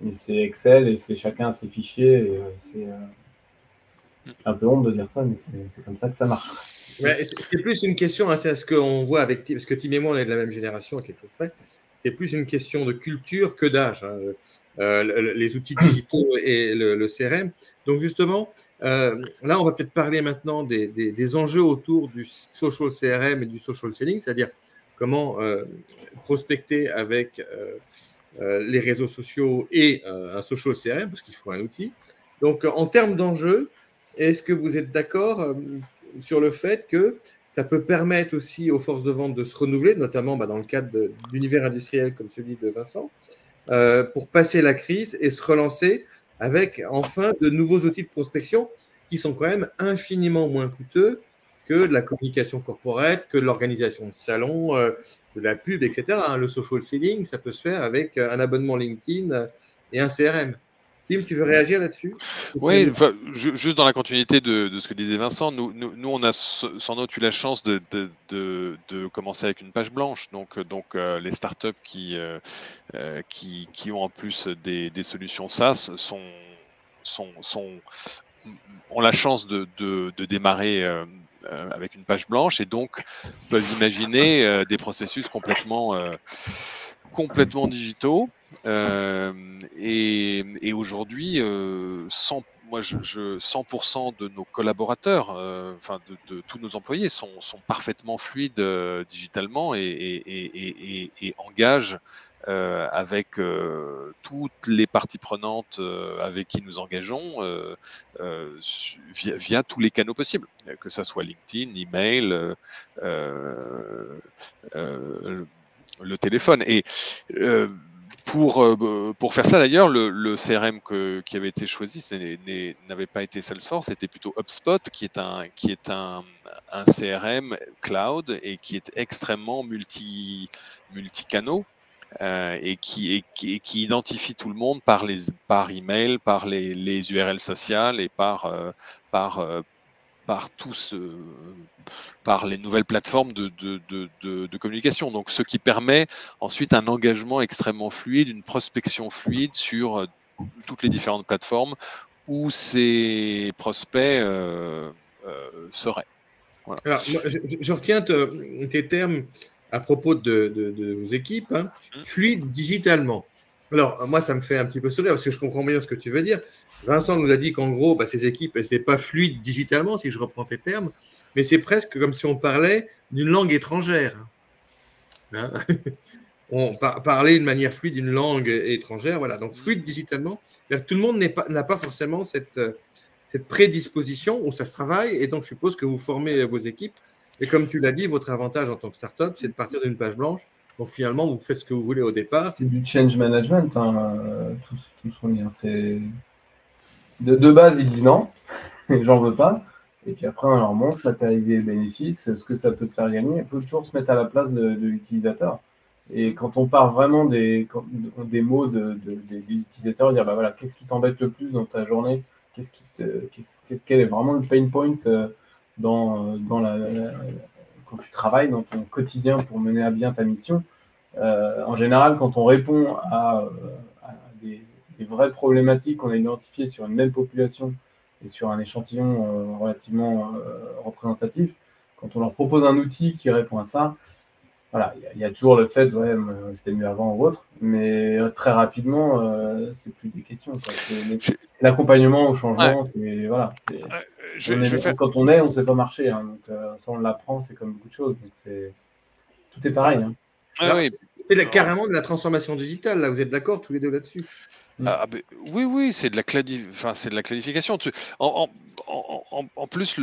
mais c'est Excel et c'est chacun ses fichiers. Et c'est un peu honte de dire ça, mais c'est comme ça que ça marche. C'est plus une question, c'est ce qu'on voit avec Tim, parce que Tim et moi, on est de la même génération à quelque chose près. c'est plus une question de culture que d'âge, hein, les outils digitaux et le CRM. Donc justement, là, on va peut-être parler maintenant des enjeux autour du social CRM et du social selling, c'est-à-dire comment prospecter avec les réseaux sociaux et un social CRM, parce qu'il faut un outil. Donc, en termes d'enjeux, est-ce que vous êtes d'accord sur le fait que ça peut permettre aussi aux forces de vente de se renouveler, notamment dans le cadre d'univers industriel comme celui de Vincent, pour passer la crise et se relancer avec enfin de nouveaux outils de prospection qui sont quand même infiniment moins coûteux que de la communication corporate, que de l'organisation de salons, de la pub, etc. Le social selling, ça peut se faire avec un abonnement LinkedIn et un CRM. Tim, tu veux réagir là-dessus? Oui, juste dans la continuité de ce que disait Vincent, nous on a sans doute eu la chance de commencer avec une page blanche. Donc les startups qui ont en plus des solutions SaaS ont la chance de démarrer avec une page blanche et donc peuvent imaginer des processus complètement digitaux. Et aujourd'hui, 100% de nos collaborateurs, enfin de tous nos employés sont parfaitement fluides digitalement et engagent avec toutes les parties prenantes avec qui nous engageons via tous les canaux possibles, que ça soit LinkedIn, email, le téléphone. Et pour faire ça, d'ailleurs, le CRM qui avait été choisi n'avait pas été Salesforce, c'était plutôt HubSpot, qui est un CRM cloud et qui est extrêmement multi-canaux et qui identifie tout le monde par email, par les URL sociales et par les nouvelles plateformes de communication. Donc, ce qui permet ensuite un engagement extrêmement fluide, une prospection fluide sur toutes les différentes plateformes où ces prospects seraient. Voilà. Alors, moi, je retiens tes termes à propos de vos équipes, hein, fluide digitalement. Alors, moi, ça me fait un petit peu sourire parce que je comprends bien ce que tu veux dire. Vincent nous a dit qu'en gros, ces équipes, elles n'étaient pas fluides digitalement, si je reprends tes termes, mais c'est presque comme si on parlait d'une langue étrangère. Hein. On parlait de manière fluide d'une langue étrangère, voilà. Donc, fluide digitalement, tout le monde n'a pas forcément cette prédisposition où ça se travaille, et donc je suppose que vous formez vos équipes. Et comme tu l'as dit, votre avantage en tant que startup, c'est de partir d'une page blanche. Donc finalement, vous faites ce que vous voulez au départ. C'est du change management, hein, tout ce qu'on dit. C'est de base, ils disent non, j'en veux pas. Et puis après, on leur montre matérialiser les bénéfices, ce que ça peut te faire gagner. Il faut toujours se mettre à la place de l'utilisateur. Et quand on part vraiment des mots des utilisateurs, dire voilà, qu'est-ce qui t'embête le plus dans ta journée, quel est vraiment le pain point quand tu travailles dans ton quotidien pour mener à bien ta mission. En général, quand on répond à des vraies problématiques qu'on a identifiées sur une même population et sur un échantillon relativement représentatif, quand on leur propose un outil qui répond à ça, voilà, il y a toujours le fait, c'était mieux avant ou autre, mais très rapidement, c'est plus des questions. C'est l'accompagnement au changement, c'est voilà. Quand on ne sait pas marcher, hein, donc ça on l'apprend, c'est comme beaucoup de choses. Donc tout est pareil. Hein. Alors, c'est carrément de la transformation digitale, là, vous êtes d'accord tous les deux là-dessus? Oui, c'est de la clarification. En plus,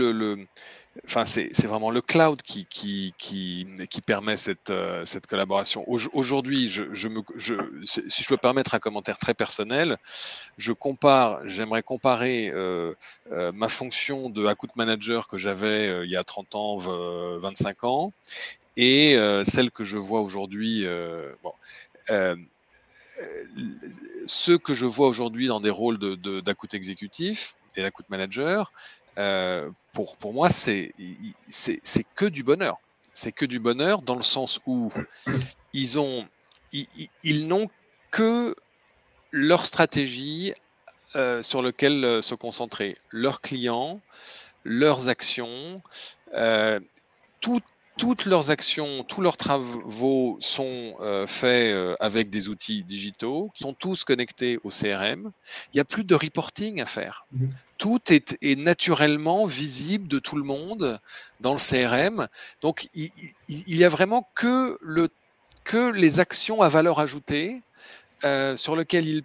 c'est vraiment le cloud qui permet cette collaboration. Aujourd'hui, si je peux permettre un commentaire très personnel, j'aimerais comparer ma fonction de account manager que j'avais il y a 30 ans, 25 ans, et celle que je vois aujourd'hui. Ceux que je vois aujourd'hui dans des rôles d'account exécutif et d'account manager, pour moi, c'est que du bonheur. C'est que du bonheur dans le sens où ils n'ont que leur stratégie sur laquelle se concentrer, leurs clients, leurs actions, tout toutes leurs actions, tous leurs travaux sont faits avec des outils digitaux, qui sont tous connectés au CRM. Il n'y a plus de reporting à faire. Tout est naturellement visible de tout le monde dans le CRM. Donc, il y a vraiment que les actions à valeur ajoutée sur lesquelles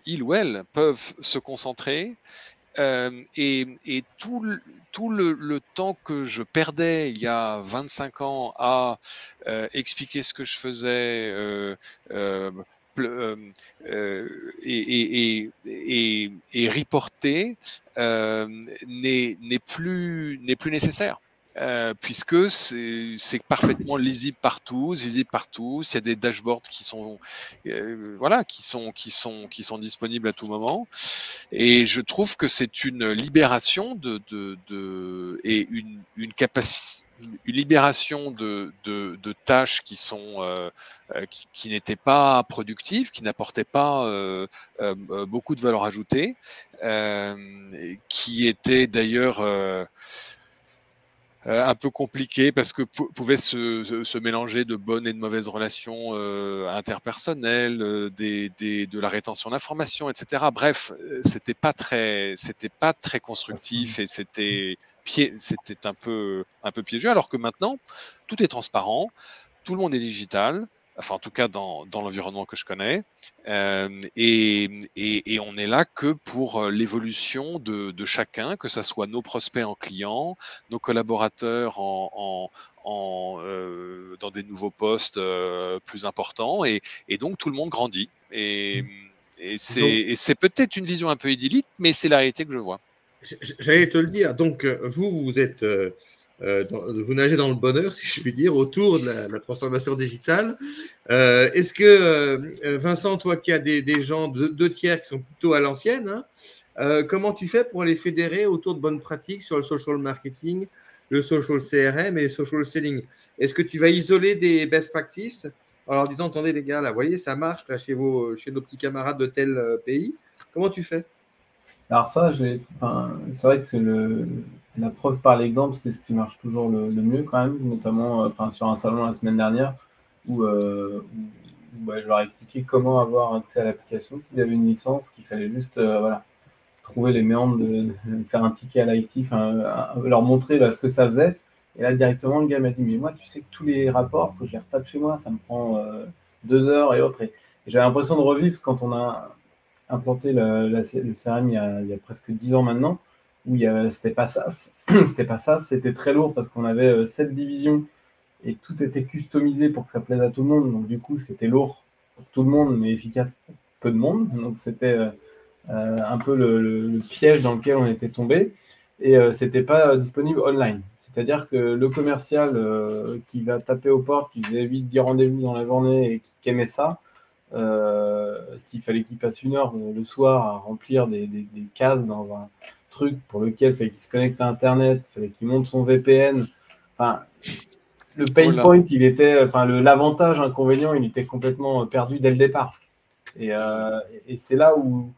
ils ou elles peuvent se concentrer. Et tout le temps que je perdais il y a 25 ans à expliquer ce que je faisais et reporter n'est plus nécessaire. Puisque c'est parfaitement lisible par tous, visible par tous. Il y a des dashboards qui sont disponibles à tout moment. Et je trouve que c'est une libération et une libération de tâches qui sont qui n'étaient pas productives, qui n'apportaient pas beaucoup de valeur ajoutée, qui étaient d'ailleurs un peu compliqué parce que pouvaient se mélanger de bonnes et de mauvaises relations interpersonnelles, de la rétention d'informations, etc. Bref, c'était pas très constructif et c'était un peu piégeux. Alors que maintenant, tout est transparent, tout le monde est digital. Enfin, en tout cas, dans l'environnement que je connais. Et on est là que pour l'évolution de chacun, que ce soit nos prospects en clients, nos collaborateurs dans des nouveaux postes plus importants. Et donc, tout le monde grandit. Et c'est peut-être une vision un peu idyllique, mais c'est la réalité que je vois. J'allais te le dire. Donc, vous êtes... vous nagez dans le bonheur, si je puis dire, autour de la transformation digitale. Est-ce que, Vincent, toi qui as des gens, deux tiers qui sont plutôt à l'ancienne, hein, comment tu fais pour les fédérer autour de bonnes pratiques sur le social marketing, le social CRM et le social selling? Est-ce que tu vas isoler des best practices en leur disant, attendez les gars, là, vous voyez, ça marche là, chez nos petits camarades de tel pays? Comment tu fais? Alors ça, c'est vrai que c'est la preuve par l'exemple, c'est ce qui marche toujours le mieux quand même, notamment sur un salon la semaine dernière où je leur ai expliqué comment avoir accès à l'application, qu'ils avaient une licence, qu'il fallait juste trouver les méandres, de faire un ticket à l'IT, leur montrer ce que ça faisait. Et là, directement, le gars m'a dit, mais moi, tu sais que tous les rapports, il faut que je les retape chez moi, ça me prend 2 heures et autres. Et j'ai l'impression de revivre quand on a implanté le CRM il y a presque 10 ans maintenant, où c'était pas ça. C'était pas ça, c'était très lourd parce qu'on avait 7 divisions et tout était customisé pour que ça plaise à tout le monde. Donc du coup, c'était lourd pour tout le monde, mais efficace pour peu de monde. Donc c'était un peu le piège dans lequel on était tombé. Et c'était pas disponible online. C'est-à-dire que le commercial qui va taper aux portes, qui faisait 8-10 rendez-vous dans la journée et qui aimait ça, s'il fallait qu'il passe 1 heure le soir à remplir des cases dans un truc pour lequel il fallait qu'il se connecte à Internet, il fallait qu'il monte son VPN. Enfin, le pain point, il était, l'avantage, inconvénient, il était complètement perdu dès le départ. Et c'est là où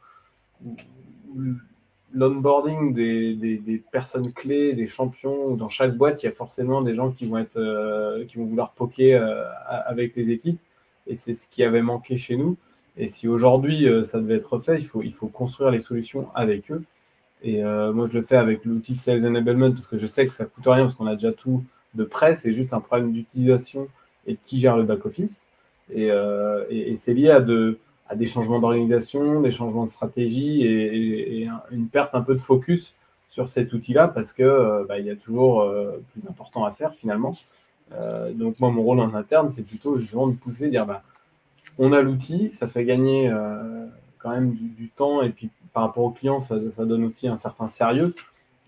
l'onboarding des personnes clés, des champions, dans chaque boîte, il y a forcément des gens qui vont vouloir poker avec les équipes. Et c'est ce qui avait manqué chez nous. Et si aujourd'hui, ça devait être fait, il faut construire les solutions avec eux. Et moi, je le fais avec l'outil de Sales Enablement parce que je sais que ça ne coûte rien parce qu'on a déjà tout de prêt. C'est juste un problème d'utilisation et de qui gère le back-office. Et c'est lié à des changements d'organisation, des changements de stratégie et une perte un peu de focus sur cet outil-là parce que il y a toujours plus important à faire finalement. Donc moi, mon rôle en interne, c'est plutôt justement de pousser, de dire on a l'outil, ça fait gagner quand même du temps et puis par rapport aux clients, ça donne aussi un certain sérieux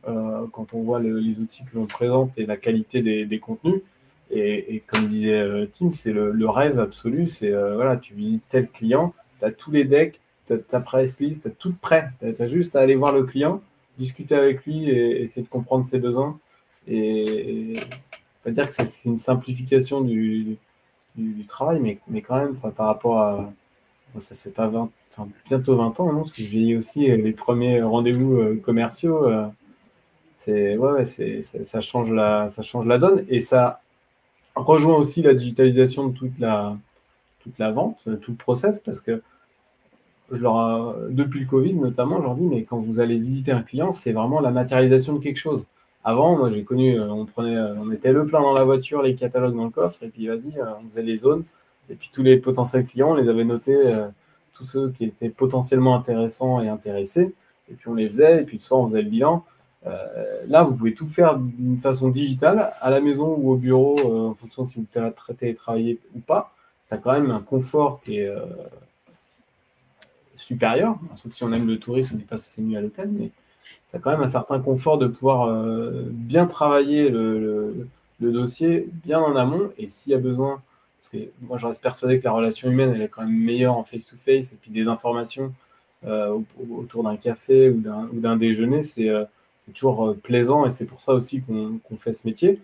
quand on voit les outils que l'on présente et la qualité des contenus. Et comme disait Tim, c'est le rêve absolu, c'est tu visites tel client, tu as tous les decks, tu as ta press list, tu as tout prêt, tu as juste à aller voir le client, discuter avec lui et essayer de comprendre ses besoins. Et pas dire que c'est une simplification du travail, mais quand même, par rapport à... ça fait pas bientôt 20 ans, non, parce que je vieillis aussi les premiers rendez-vous commerciaux. Ça change la donne et ça rejoint aussi la digitalisation de toute la vente, tout le process, parce que depuis le Covid notamment, je leur dis, mais quand vous allez visiter un client, c'est vraiment la matérialisation de quelque chose. Avant, moi j'ai connu, on mettait le plein dans la voiture, les catalogues dans le coffre, et puis vas-y, on faisait les zones, et puis tous les potentiels clients, on les avait notés, tous ceux qui étaient potentiellement intéressants et intéressés, et puis on les faisait, et puis le soir on faisait le bilan. Là, vous pouvez tout faire d'une façon digitale, à la maison ou au bureau, en fonction de si vous télétravaillez ou pas. Ça a quand même un confort qui est supérieur, sauf si on aime le tourisme, on n'est pas assez nuit à l'hôtel, mais ça a quand même un certain confort de pouvoir bien travailler le dossier bien en amont, et s'il y a besoin, parce que moi je reste persuadé que la relation humaine elle est quand même meilleure en face-to-face, et puis des informations autour d'un café ou d'un déjeuner, c'est toujours plaisant, et c'est pour ça aussi qu'on fait ce métier.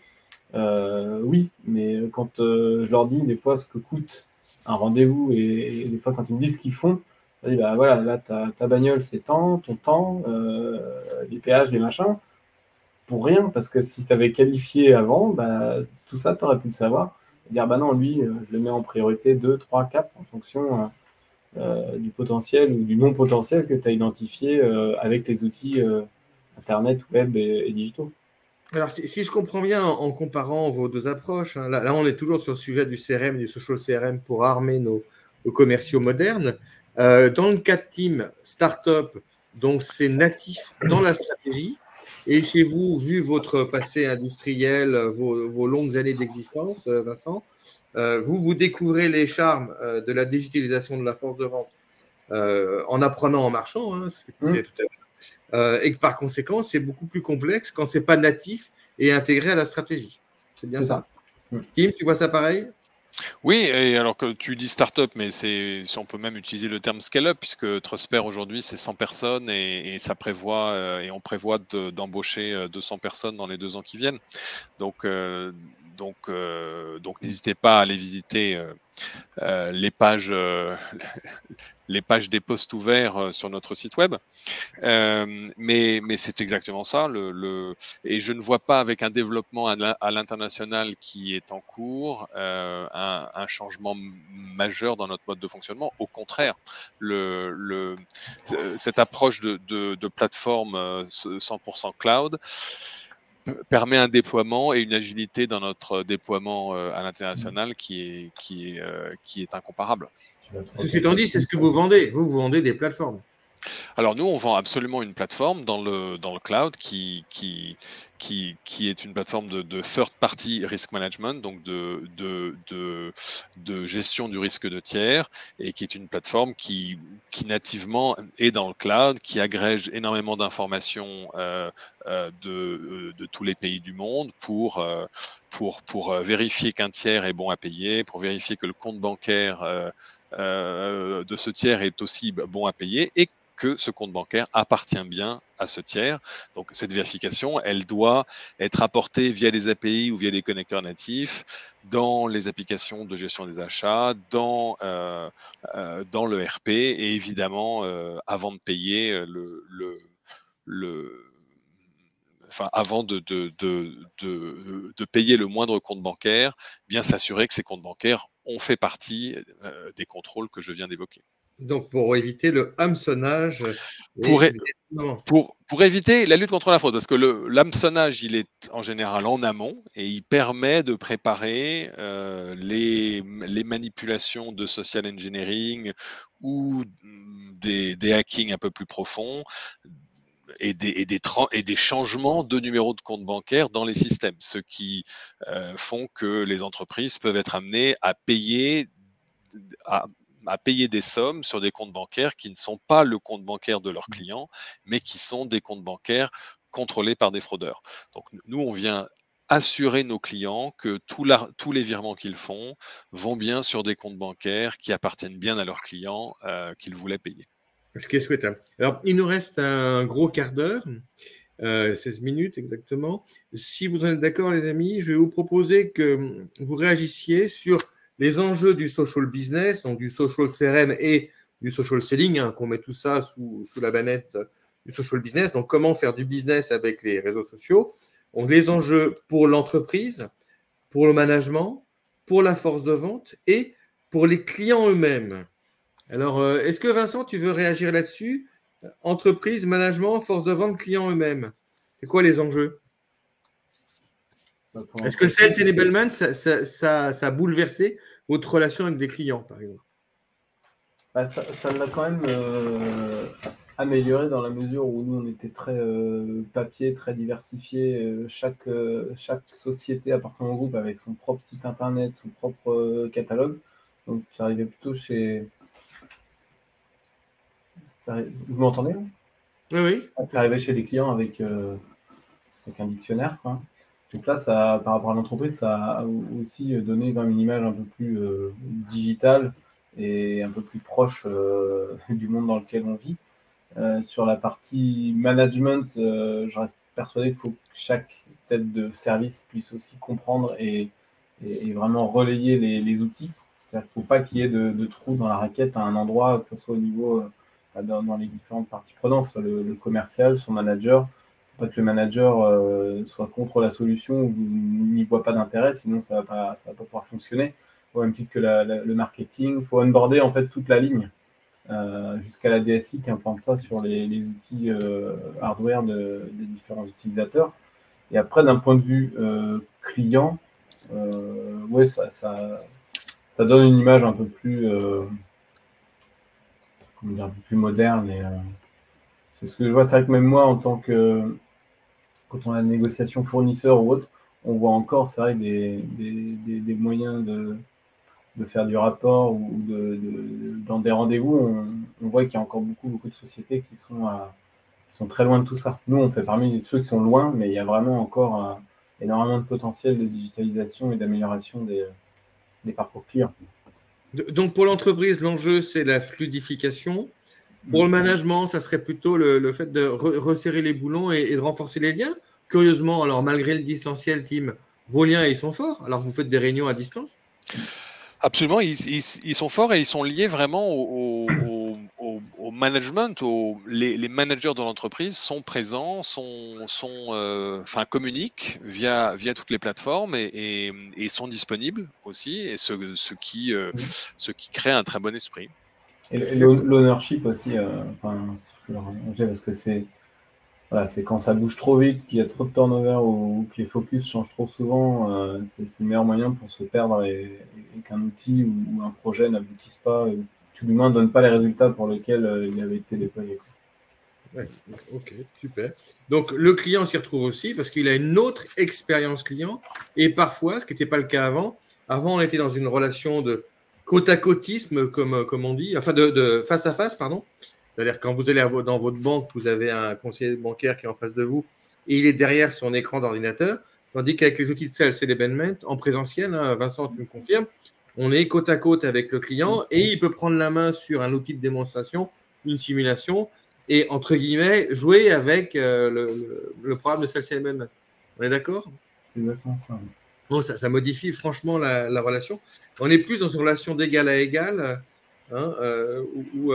Oui, mais quand je leur dis des fois ce que coûte un rendez-vous, et des fois quand ils me disent ce qu'ils font, je dis, bah voilà, là ta bagnole c'est tant, ton temps, les péages, les machins, pour rien, parce que si tu avais qualifié avant, bah, tout ça tu aurais pu le savoir. Et dire bah non, lui, je le mets en priorité 2, 3, 4 en fonction du potentiel ou du non potentiel que tu as identifié avec les outils internet, web et digitaux. Alors, si je comprends bien, en comparant vos deux approches, hein, là, on est toujours sur le sujet du CRM et du social CRM pour armer nos commerciaux modernes. Dans le cas de team startup, donc c'est natif dans la stratégie. Et chez vous, vu votre passé industriel, vos longues années d'existence, Vincent, vous découvrez les charmes de la digitalisation de la force de vente en apprenant en marchant, hein, ce que tu disais tout à l'heure. Et que par conséquent, c'est beaucoup plus complexe quand ce n'est pas natif et intégré à la stratégie. C'est bien ça. Kim, tu vois ça pareil? Oui, et alors que tu dis start-up, mais on peut même utiliser le terme scale-up, puisque Trustpère aujourd'hui c'est 100 personnes et ça prévoit et on prévoit d'embaucher 200 personnes dans les 2 ans qui viennent. Donc n'hésitez pas à aller visiter les pages des posts ouverts sur notre site web. Mais c'est exactement ça. Et je ne vois pas, avec un développement à l'international qui est en cours, un changement majeur dans notre mode de fonctionnement. Au contraire, cette approche de plateforme 100% cloud permet un déploiement et une agilité dans notre déploiement à l'international qui est incomparable. Ceci étant dit, c'est ce que vous vendez. Vous vendez des plateformes. Alors nous, on vend absolument une plateforme dans le cloud qui est une plateforme de third-party risk management, donc de gestion du risque de tiers, et qui est une plateforme qui nativement est dans le cloud, qui agrège énormément d'informations de tous les pays du monde pour vérifier qu'un tiers est bon à payer, pour vérifier que le compte bancaire de ce tiers est aussi bon à payer et que ce compte bancaire appartient bien à ce tiers. Donc cette vérification, elle doit être apportée via des API ou via des connecteurs natifs dans les applications de gestion des achats, dans le RP et évidemment avant de payer avant de payer le moindre compte bancaire, bien s'assurer que ces comptes bancaires ont fait partie des contrôles que je viens d'évoquer. Donc, pour éviter le hameçonnage. Pour éviter la lutte contre la fraude, parce que l'hameçonnage, il est en général en amont et il permet de préparer les manipulations de social engineering ou des hackings un peu plus profonds et des changements de numéro de compte bancaire dans les systèmes, ce qui font que les entreprises peuvent être amenées à payer des sommes sur des comptes bancaires qui ne sont pas le compte bancaire de leurs clients, mais qui sont des comptes bancaires contrôlés par des fraudeurs. Donc nous, on vient assurer nos clients que tous les virements qu'ils font vont bien sur des comptes bancaires qui appartiennent bien à leurs clients qu'ils voulaient payer. Ce qui est souhaitable. Alors, il nous reste un gros quart d'heure, 16 minutes exactement. Si vous en êtes d'accord, les amis, je vais vous proposer que vous réagissiez sur les enjeux du social business, donc du social CRM et du social selling, hein, qu'on met tout ça sous la banette du social business. Donc, comment faire du business avec les réseaux sociaux. Donc, les enjeux pour l'entreprise, pour le management, pour la force de vente et pour les clients eux-mêmes. Alors, est-ce que Vincent, tu veux réagir là-dessus? Entreprise, management, force de vente, clients eux-mêmes. C'est quoi les enjeux? Est-ce que Sales Enablement, ça a bouleversé votre relation avec des clients, par exemple? Ça l'a quand même amélioré dans la mesure où nous, on était très papier, très diversifié. Chaque société appartenant au groupe avec son propre site internet, son propre catalogue. Donc, tu arrivais plutôt chez... Vous m'entendez? Oui, oui. Tu arrivais chez les clients avec un dictionnaire, quoi. Donc là, par rapport à l'entreprise, ça a aussi donné quand même une image un peu plus digitale et un peu plus proche du monde dans lequel on vit. Sur la partie management, je reste persuadé qu'il faut que chaque tête de service puisse aussi comprendre et vraiment relayer les outils. C'est-à-dire qu'il ne faut pas qu'il y ait de trous dans la raquette à un endroit, que ce soit au niveau dans les différentes parties prenantes, que ce soit le commercial, son manager. Pas que le manager soit contre la solution ou n'y voit pas d'intérêt, sinon ça va pas pouvoir fonctionner. Au même titre que le marketing, il faut onboarder en fait toute la ligne jusqu'à la DSI qui implante ça sur les outils hardware des différents utilisateurs. Et après, d'un point de vue client, ouais, ça donne une image un peu plus, comment dire, un peu plus moderne. Et c'est ce que je vois, c'est vrai que même moi, en tant que quand on a une négociation fournisseur ou autre, on voit encore, c'est vrai, des moyens de faire du rapport ou dans des rendez-vous, on voit qu'il y a encore beaucoup de sociétés qui sont très loin de tout ça. Nous, on fait parmi ceux qui sont loin, mais il y a vraiment encore énormément de potentiel de digitalisation et d'amélioration des parcours clients. Donc, pour l'entreprise, l'enjeu, c'est la fluidification. Pour le management, ça serait plutôt le fait de resserrer les boulons et de renforcer les liens. Curieusement, alors malgré le distanciel, Tim, vos liens, ils sont forts. Alors, vous faites des réunions à distance? Absolument, ils sont forts et ils sont liés vraiment au management. Les managers de l'entreprise sont présents, enfin, communiquent via toutes les plateformes et sont disponibles aussi, et ce qui crée un très bon esprit. Et l'ownership aussi, parce que c'est quand ça bouge trop vite, qu'il y a trop de turnover ou que les focus changent trop souvent, c'est le meilleur moyen pour se perdre et qu'un outil ou un projet n'aboutisse pas, ou tout du moins ne donne pas les résultats pour lesquels il avait été déployé. Ouais, ok, super. Donc, le client s'y retrouve aussi parce qu'il a une autre expérience client et parfois, ce qui n'était pas le cas avant, on était dans une relation de côte-à-côtisme, comme on dit, enfin de face à face, pardon. C'est-à-dire quand vous allez dans votre banque, vous avez un conseiller bancaire qui est en face de vous et il est derrière son écran d'ordinateur, tandis qu'avec les outils de Sales Enablement, en présentiel, hein, Vincent, tu me confirmes, on est côte à côte avec le client et il peut prendre la main sur un outil de démonstration, une simulation, et, entre guillemets, jouer avec le programme de Sales Enablement. On est d'accord? C'est exactement ça. Bon, ça modifie franchement la relation. On est plus dans une relation d'égal à égal, hein, ou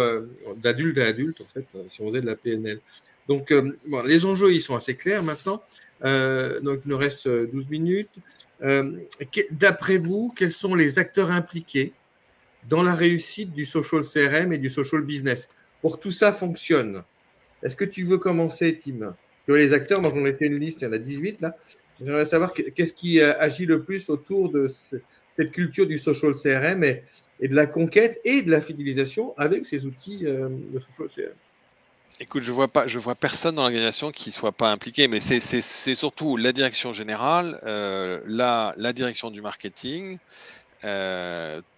d'adulte à adulte, en fait, si on faisait de la PNL. Donc, bon, les enjeux, ils sont assez clairs maintenant. Donc, il nous reste 12 minutes. D'après vous, quels sont les acteurs impliqués dans la réussite du social CRM et du social business pour que tout ça fonctionne? Est-ce que tu veux commencer, Tim? Les acteurs, donc on a fait une liste, il y en a 18 là. J'aimerais savoir qu'est-ce qui agit le plus autour de cette culture du social CRM et de la conquête et de la fidélisation avec ces outils de social CRM. Écoute, je vois personne dans l'organisation qui soit pas impliqué, mais c'est surtout la direction générale, la direction du marketing,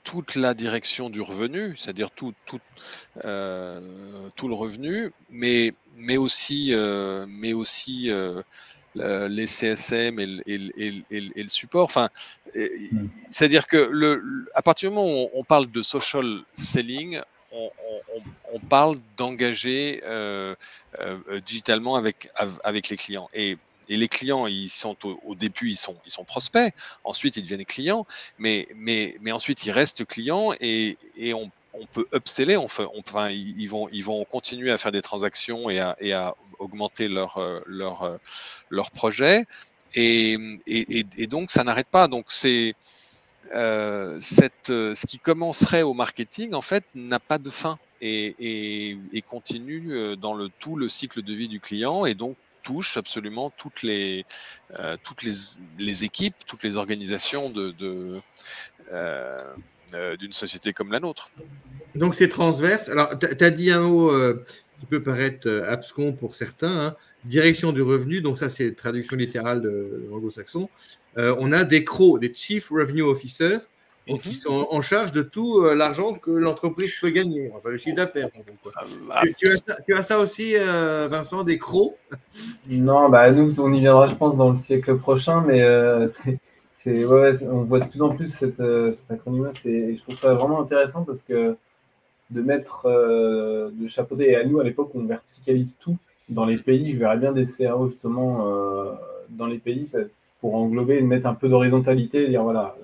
toute la direction du revenu, c'est-à-dire tout le revenu, mais aussi les CSM et le support. Enfin, c'est-à-dire que à partir du moment où on parle de social selling, on parle d'engager digitalement avec les clients. Et les clients, ils sont au début, ils sont prospects. Ensuite, ils deviennent clients. Mais ensuite, ils restent clients et on peut upseller. Enfin, ils vont continuer à faire des transactions et à augmenter leur projet. Et donc, ça n'arrête pas. Donc, c'est ce qui commencerait au marketing, en fait, n'a pas de fin et continue dans tout le cycle de vie du client et donc touche absolument toutes les équipes, toutes les organisations d'une société comme la nôtre. Donc, c'est transverse. Alors, tu as dit un mot qui peut paraître abscon pour certains, hein, direction du revenu. Donc, ça, c'est traduction littérale de anglo-saxon. On a des CRO, des Chief Revenue Officers, donc, qui sont en charge de tout l'argent que l'entreprise peut gagner, enfin le chiffre d'affaires. Tu as ça aussi, Vincent, des CRO? Non, nous, on y viendra, je pense, dans le siècle prochain, mais on voit de plus en plus cet acronyme-là. Je trouve ça vraiment intéressant parce que de mettre, de chapeauter, et à nous, à l'époque, on verticalise tout dans les pays. Je verrais bien des CRO, justement, dans les pays pour englober et mettre un peu d'horizontalité et dire, voilà,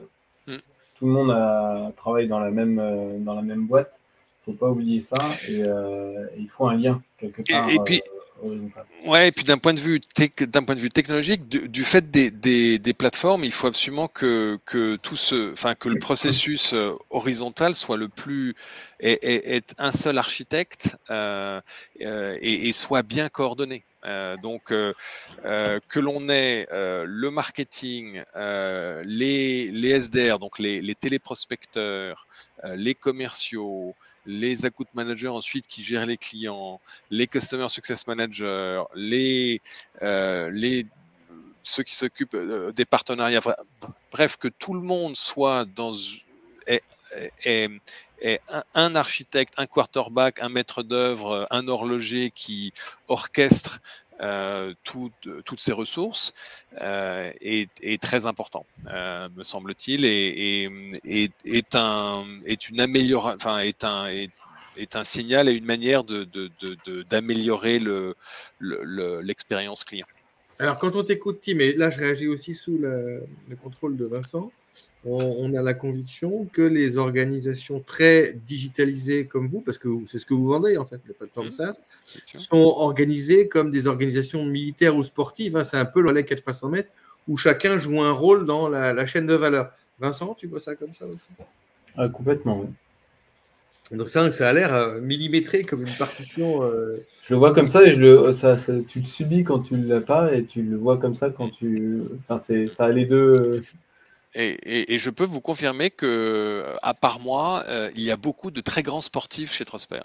tout le monde travaille dans la même boîte. Il ne faut pas oublier ça et il faut un lien quelque part. Et puis, et puis d'un point de vue technologique, du fait des plateformes, il faut absolument que le processus horizontal soit est un seul architecte et soit bien coordonné. Donc, que l'on ait le marketing, les SDR, donc les téléprospecteurs, les commerciaux, les account managers ensuite qui gèrent les clients, les customer success managers, ceux qui s'occupent des partenariats, bref, que tout le monde soit un architecte, un quarterback, un maître d'œuvre, un horloger qui orchestre toutes ces ressources est très important, me semble-t-il, est un signal et une manière d'améliorer l'expérience client. Alors, quand on t'écoute, Tim, et là je réagis aussi sous le contrôle de Vincent, on a la conviction que les organisations très digitalisées comme vous, parce que c'est ce que vous vendez en fait, les plateformes SaaS, sont organisées comme des organisations militaires ou sportives. Hein, c'est un peu le relais 4 x 100 mètres où chacun joue un rôle dans la chaîne de valeur. Vincent, tu vois ça comme ça aussi? Complètement, oui. Donc ça a l'air millimétré comme une partition. Je le vois comme ça et tu le subis quand tu ne l'as pas et tu le vois comme ça quand tu. Enfin, ça a les deux. Et je peux vous confirmer que, à part moi, il y a beaucoup de très grands sportifs chez Trosper.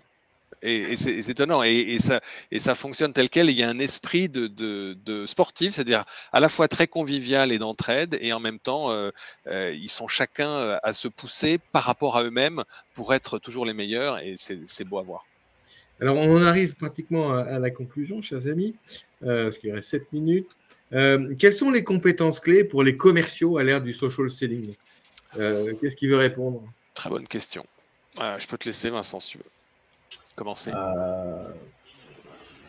Et c'est étonnant. Et ça fonctionne tel quel. Il y a un esprit de sportif, c'est-à-dire à la fois très convivial et d'entraide, et en même temps, ils sont chacun à se pousser par rapport à eux-mêmes pour être toujours les meilleurs. Et c'est beau à voir. Alors, on en arrive pratiquement à la conclusion, chers amis, parce qu'il reste 7 minutes. Quelles sont les compétences clés pour les commerciaux à l'ère du social selling? Qu'est-ce qui veut répondre? Très bonne question. Je peux te laisser, Vincent, si tu veux commencer.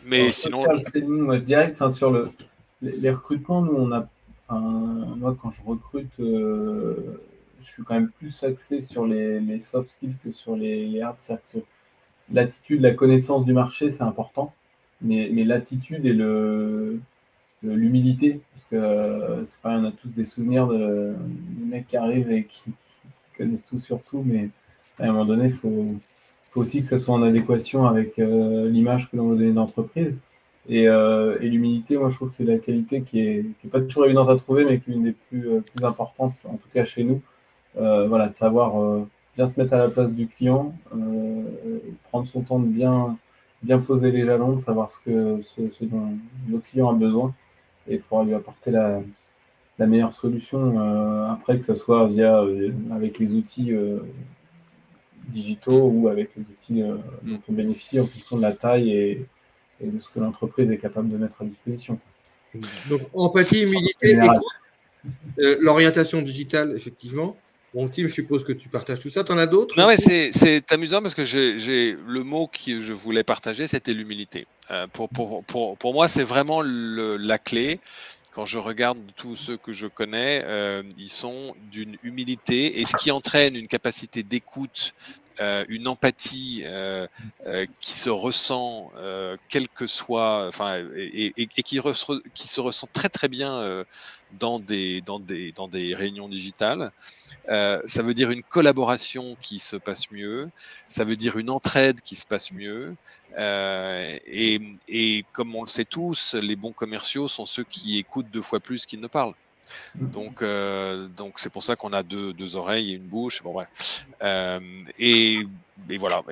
Mais sinon, moi je dirais que sur les recrutements, nous moi quand je recrute, je suis quand même plus axé sur les soft skills que sur les hard skills. L'attitude, la connaissance du marché, c'est important, mais l'attitude et l'humilité, parce que c'est pareil, on a tous des souvenirs de mecs qui arrivent et qui connaissent tout sur tout, mais à un moment donné, il faut aussi que ça soit en adéquation avec l'image que l'on veut donner d'entreprise. Et l'humilité, moi, je trouve que c'est la qualité qui est pas toujours évidente à trouver, mais qui est l'une des plus importantes, en tout cas chez nous. De savoir bien se mettre à la place du client, prendre son temps de bien poser les jalons, de savoir ce dont le client a besoin et pouvoir lui apporter la meilleure solution. Après, que ce soit avec les outils digitaux ou avec les outils dont on bénéficie en fonction de la taille et de ce que l'entreprise est capable de mettre à disposition. Donc, empathie, humilité, écoute, l'orientation digitale, effectivement. Bon, Tim, je suppose que tu partages tout ça. Tu en as d'autres? Non, mais c'est amusant parce que le mot que je voulais partager, c'était l'humilité. Pour moi, c'est vraiment la clé. Quand je regarde tous ceux que je connais, ils sont d'une humilité, et ce qui entraîne une capacité d'écoute une empathie qui se ressent, quel que soit, enfin, et qui se ressent très très bien dans des réunions digitales. Ça veut dire une collaboration qui se passe mieux, ça veut dire une entraide qui se passe mieux. Et comme on le sait tous, les bons commerciaux sont ceux qui écoutent 2 fois plus qu'ils ne parlent. Donc c'est pour ça qu'on a deux oreilles et une bouche. Bon, bref. Et voilà.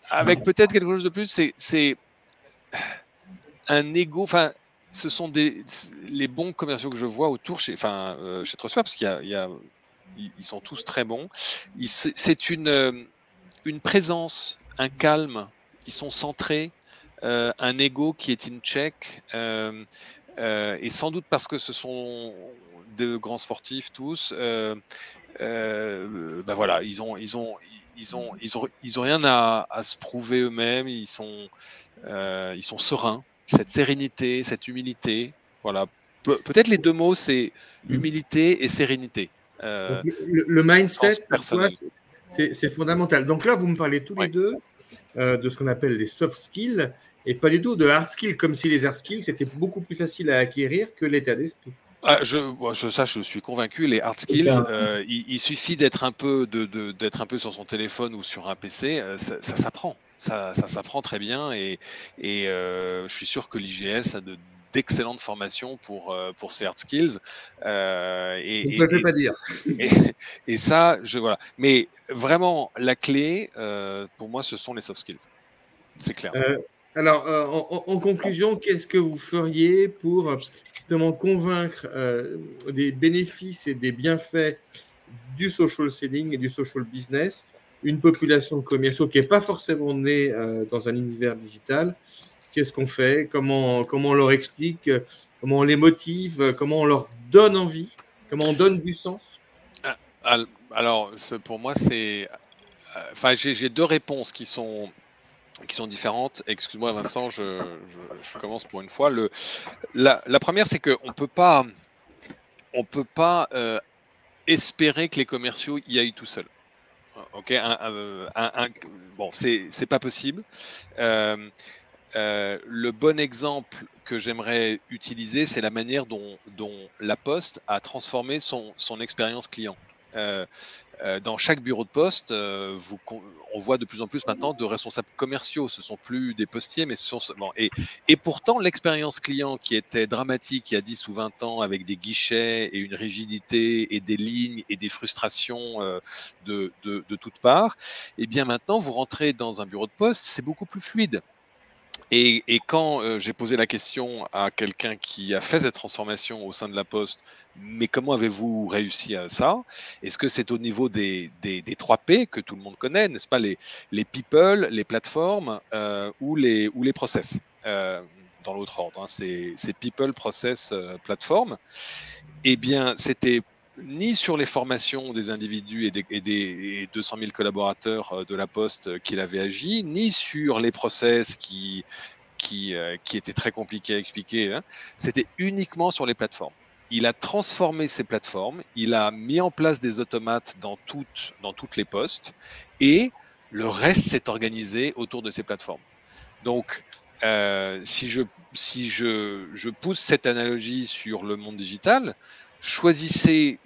Avec peut-être quelque chose de plus, c'est un ego. Enfin, ce sont les bons commerciaux que je vois autour chez Trustware, parce ils sont tous très bons. C'est une présence, un calme. Ils sont centrés, un ego qui est in check. Et sans doute parce que ce sont de grands sportifs tous, voilà, ils ont rien à se prouver eux-mêmes. Ils sont sereins, cette sérénité, cette humilité. Voilà, peut-être les 2 mots, c'est humilité et sérénité. Donc, le mindset, pour toi, c'est fondamental. Donc là, vous me parlez tous les deux de ce qu'on appelle les soft skills et pas du tout de hard skills, comme si les hard skills, c'était beaucoup plus facile à acquérir que l'état d'esprit. Je suis convaincu, les hard skills, il suffit d'être un peu sur son téléphone ou sur un PC, ça s'apprend. Ça s'apprend très bien et je suis sûr que l'IGS a d'excellentes formations pour ces hard skills. Je ne me fais pas dire. Et ça, voilà. Mais vraiment, la clé, pour moi, ce sont les soft skills. C'est clair. Alors, en conclusion, qu'est-ce que vous feriez pour justement convaincre des bénéfices et des bienfaits du social selling et du social business, une population de commerciaux qui n'est pas forcément née dans un univers digital? Qu'est-ce qu'on fait? Comment on leur explique? Comment on les motive? Comment on leur donne envie? Comment on donne du sens? Alors, pour moi, c'est... Enfin, j'ai 2 réponses qui sont différentes. Excuse-moi, Vincent, je commence pour une fois. La première, c'est qu'on peut pas espérer que les commerciaux y aillent tout seuls. Ok, bon, c'est pas possible. Le bon exemple que j'aimerais utiliser, c'est la manière dont La Poste a transformé son expérience client. Dans chaque bureau de poste, on voit de plus en plus maintenant de responsables commerciaux. Ce ne sont plus des postiers, mais et pourtant, l'expérience client qui était dramatique il y a 10 ou 20 ans avec des guichets et une rigidité et des lignes et des frustrations de toutes parts, et bien maintenant, vous rentrez dans un bureau de poste, c'est beaucoup plus fluide. Et quand j'ai posé la question à quelqu'un qui a fait cette transformation au sein de La Poste, mais comment avez-vous réussi à ça? Est-ce que c'est au niveau des 3 P que tout le monde connaît, n'est-ce pas, les people, les plateformes ou les process, dans l'autre ordre, hein, c'est people, process, plateforme. Eh bien, c'était ni sur les formations des individus et des 200 000 collaborateurs de La Poste qu'il avait agi, ni sur les process qui étaient très compliqués à expliquer, hein. C'était uniquement sur les plateformes. Il a transformé ces plateformes, il a mis en place des automates dans toutes les postes, et le reste s'est organisé autour de ces plateformes. Donc, si je pousse cette analogie sur le monde digital, choisissez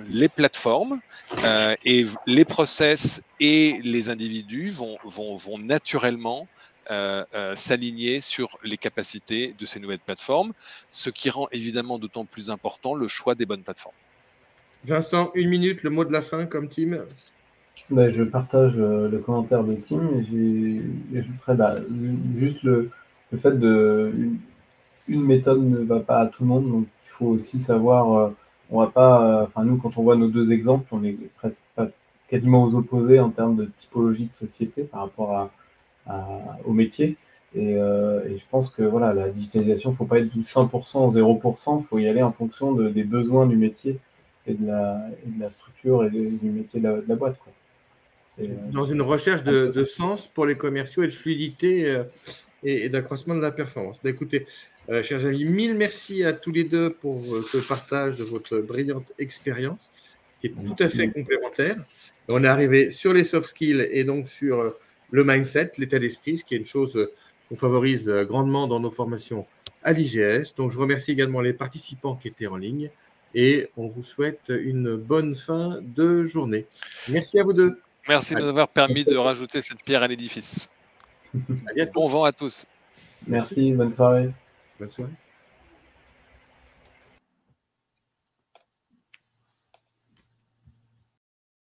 les plateformes et les process et les individus vont naturellement s'aligner sur les capacités de ces nouvelles plateformes, ce qui rend évidemment d'autant plus important le choix des bonnes plateformes. Vincent, 1 minute, le mot de la fin comme Tim. Je partage le commentaire de Tim et j'ajouterais juste le fait une méthode ne va pas à tout le monde, donc il faut aussi savoir, on va pas, nous quand on voit nos 2 exemples, on est presque quasiment aux opposés en termes de typologie de société par rapport au métier. Et je pense que voilà, la digitalisation, il ne faut pas être du 100%, 0%, il faut y aller en fonction des besoins du métier et de la structure et du métier de la boîte, quoi. Dans une recherche de sens pour les commerciaux et de fluidité et d'accroissement de la performance. Écoutez, chers amis, 1000 merci à tous les deux pour ce partage de votre brillante expérience qui est tout à fait complémentaire. On est arrivé sur les soft skills et donc sur le mindset, l'état d'esprit, ce qui est une chose qu'on favorise grandement dans nos formations à l'IGS. Donc, je remercie également les participants qui étaient en ligne et on vous souhaite une bonne fin de journée. Merci à vous deux. Merci de nous avoir permis de rajouter cette pierre à l'édifice. Bon vent à tous. Merci, bonne soirée. Bonne soirée.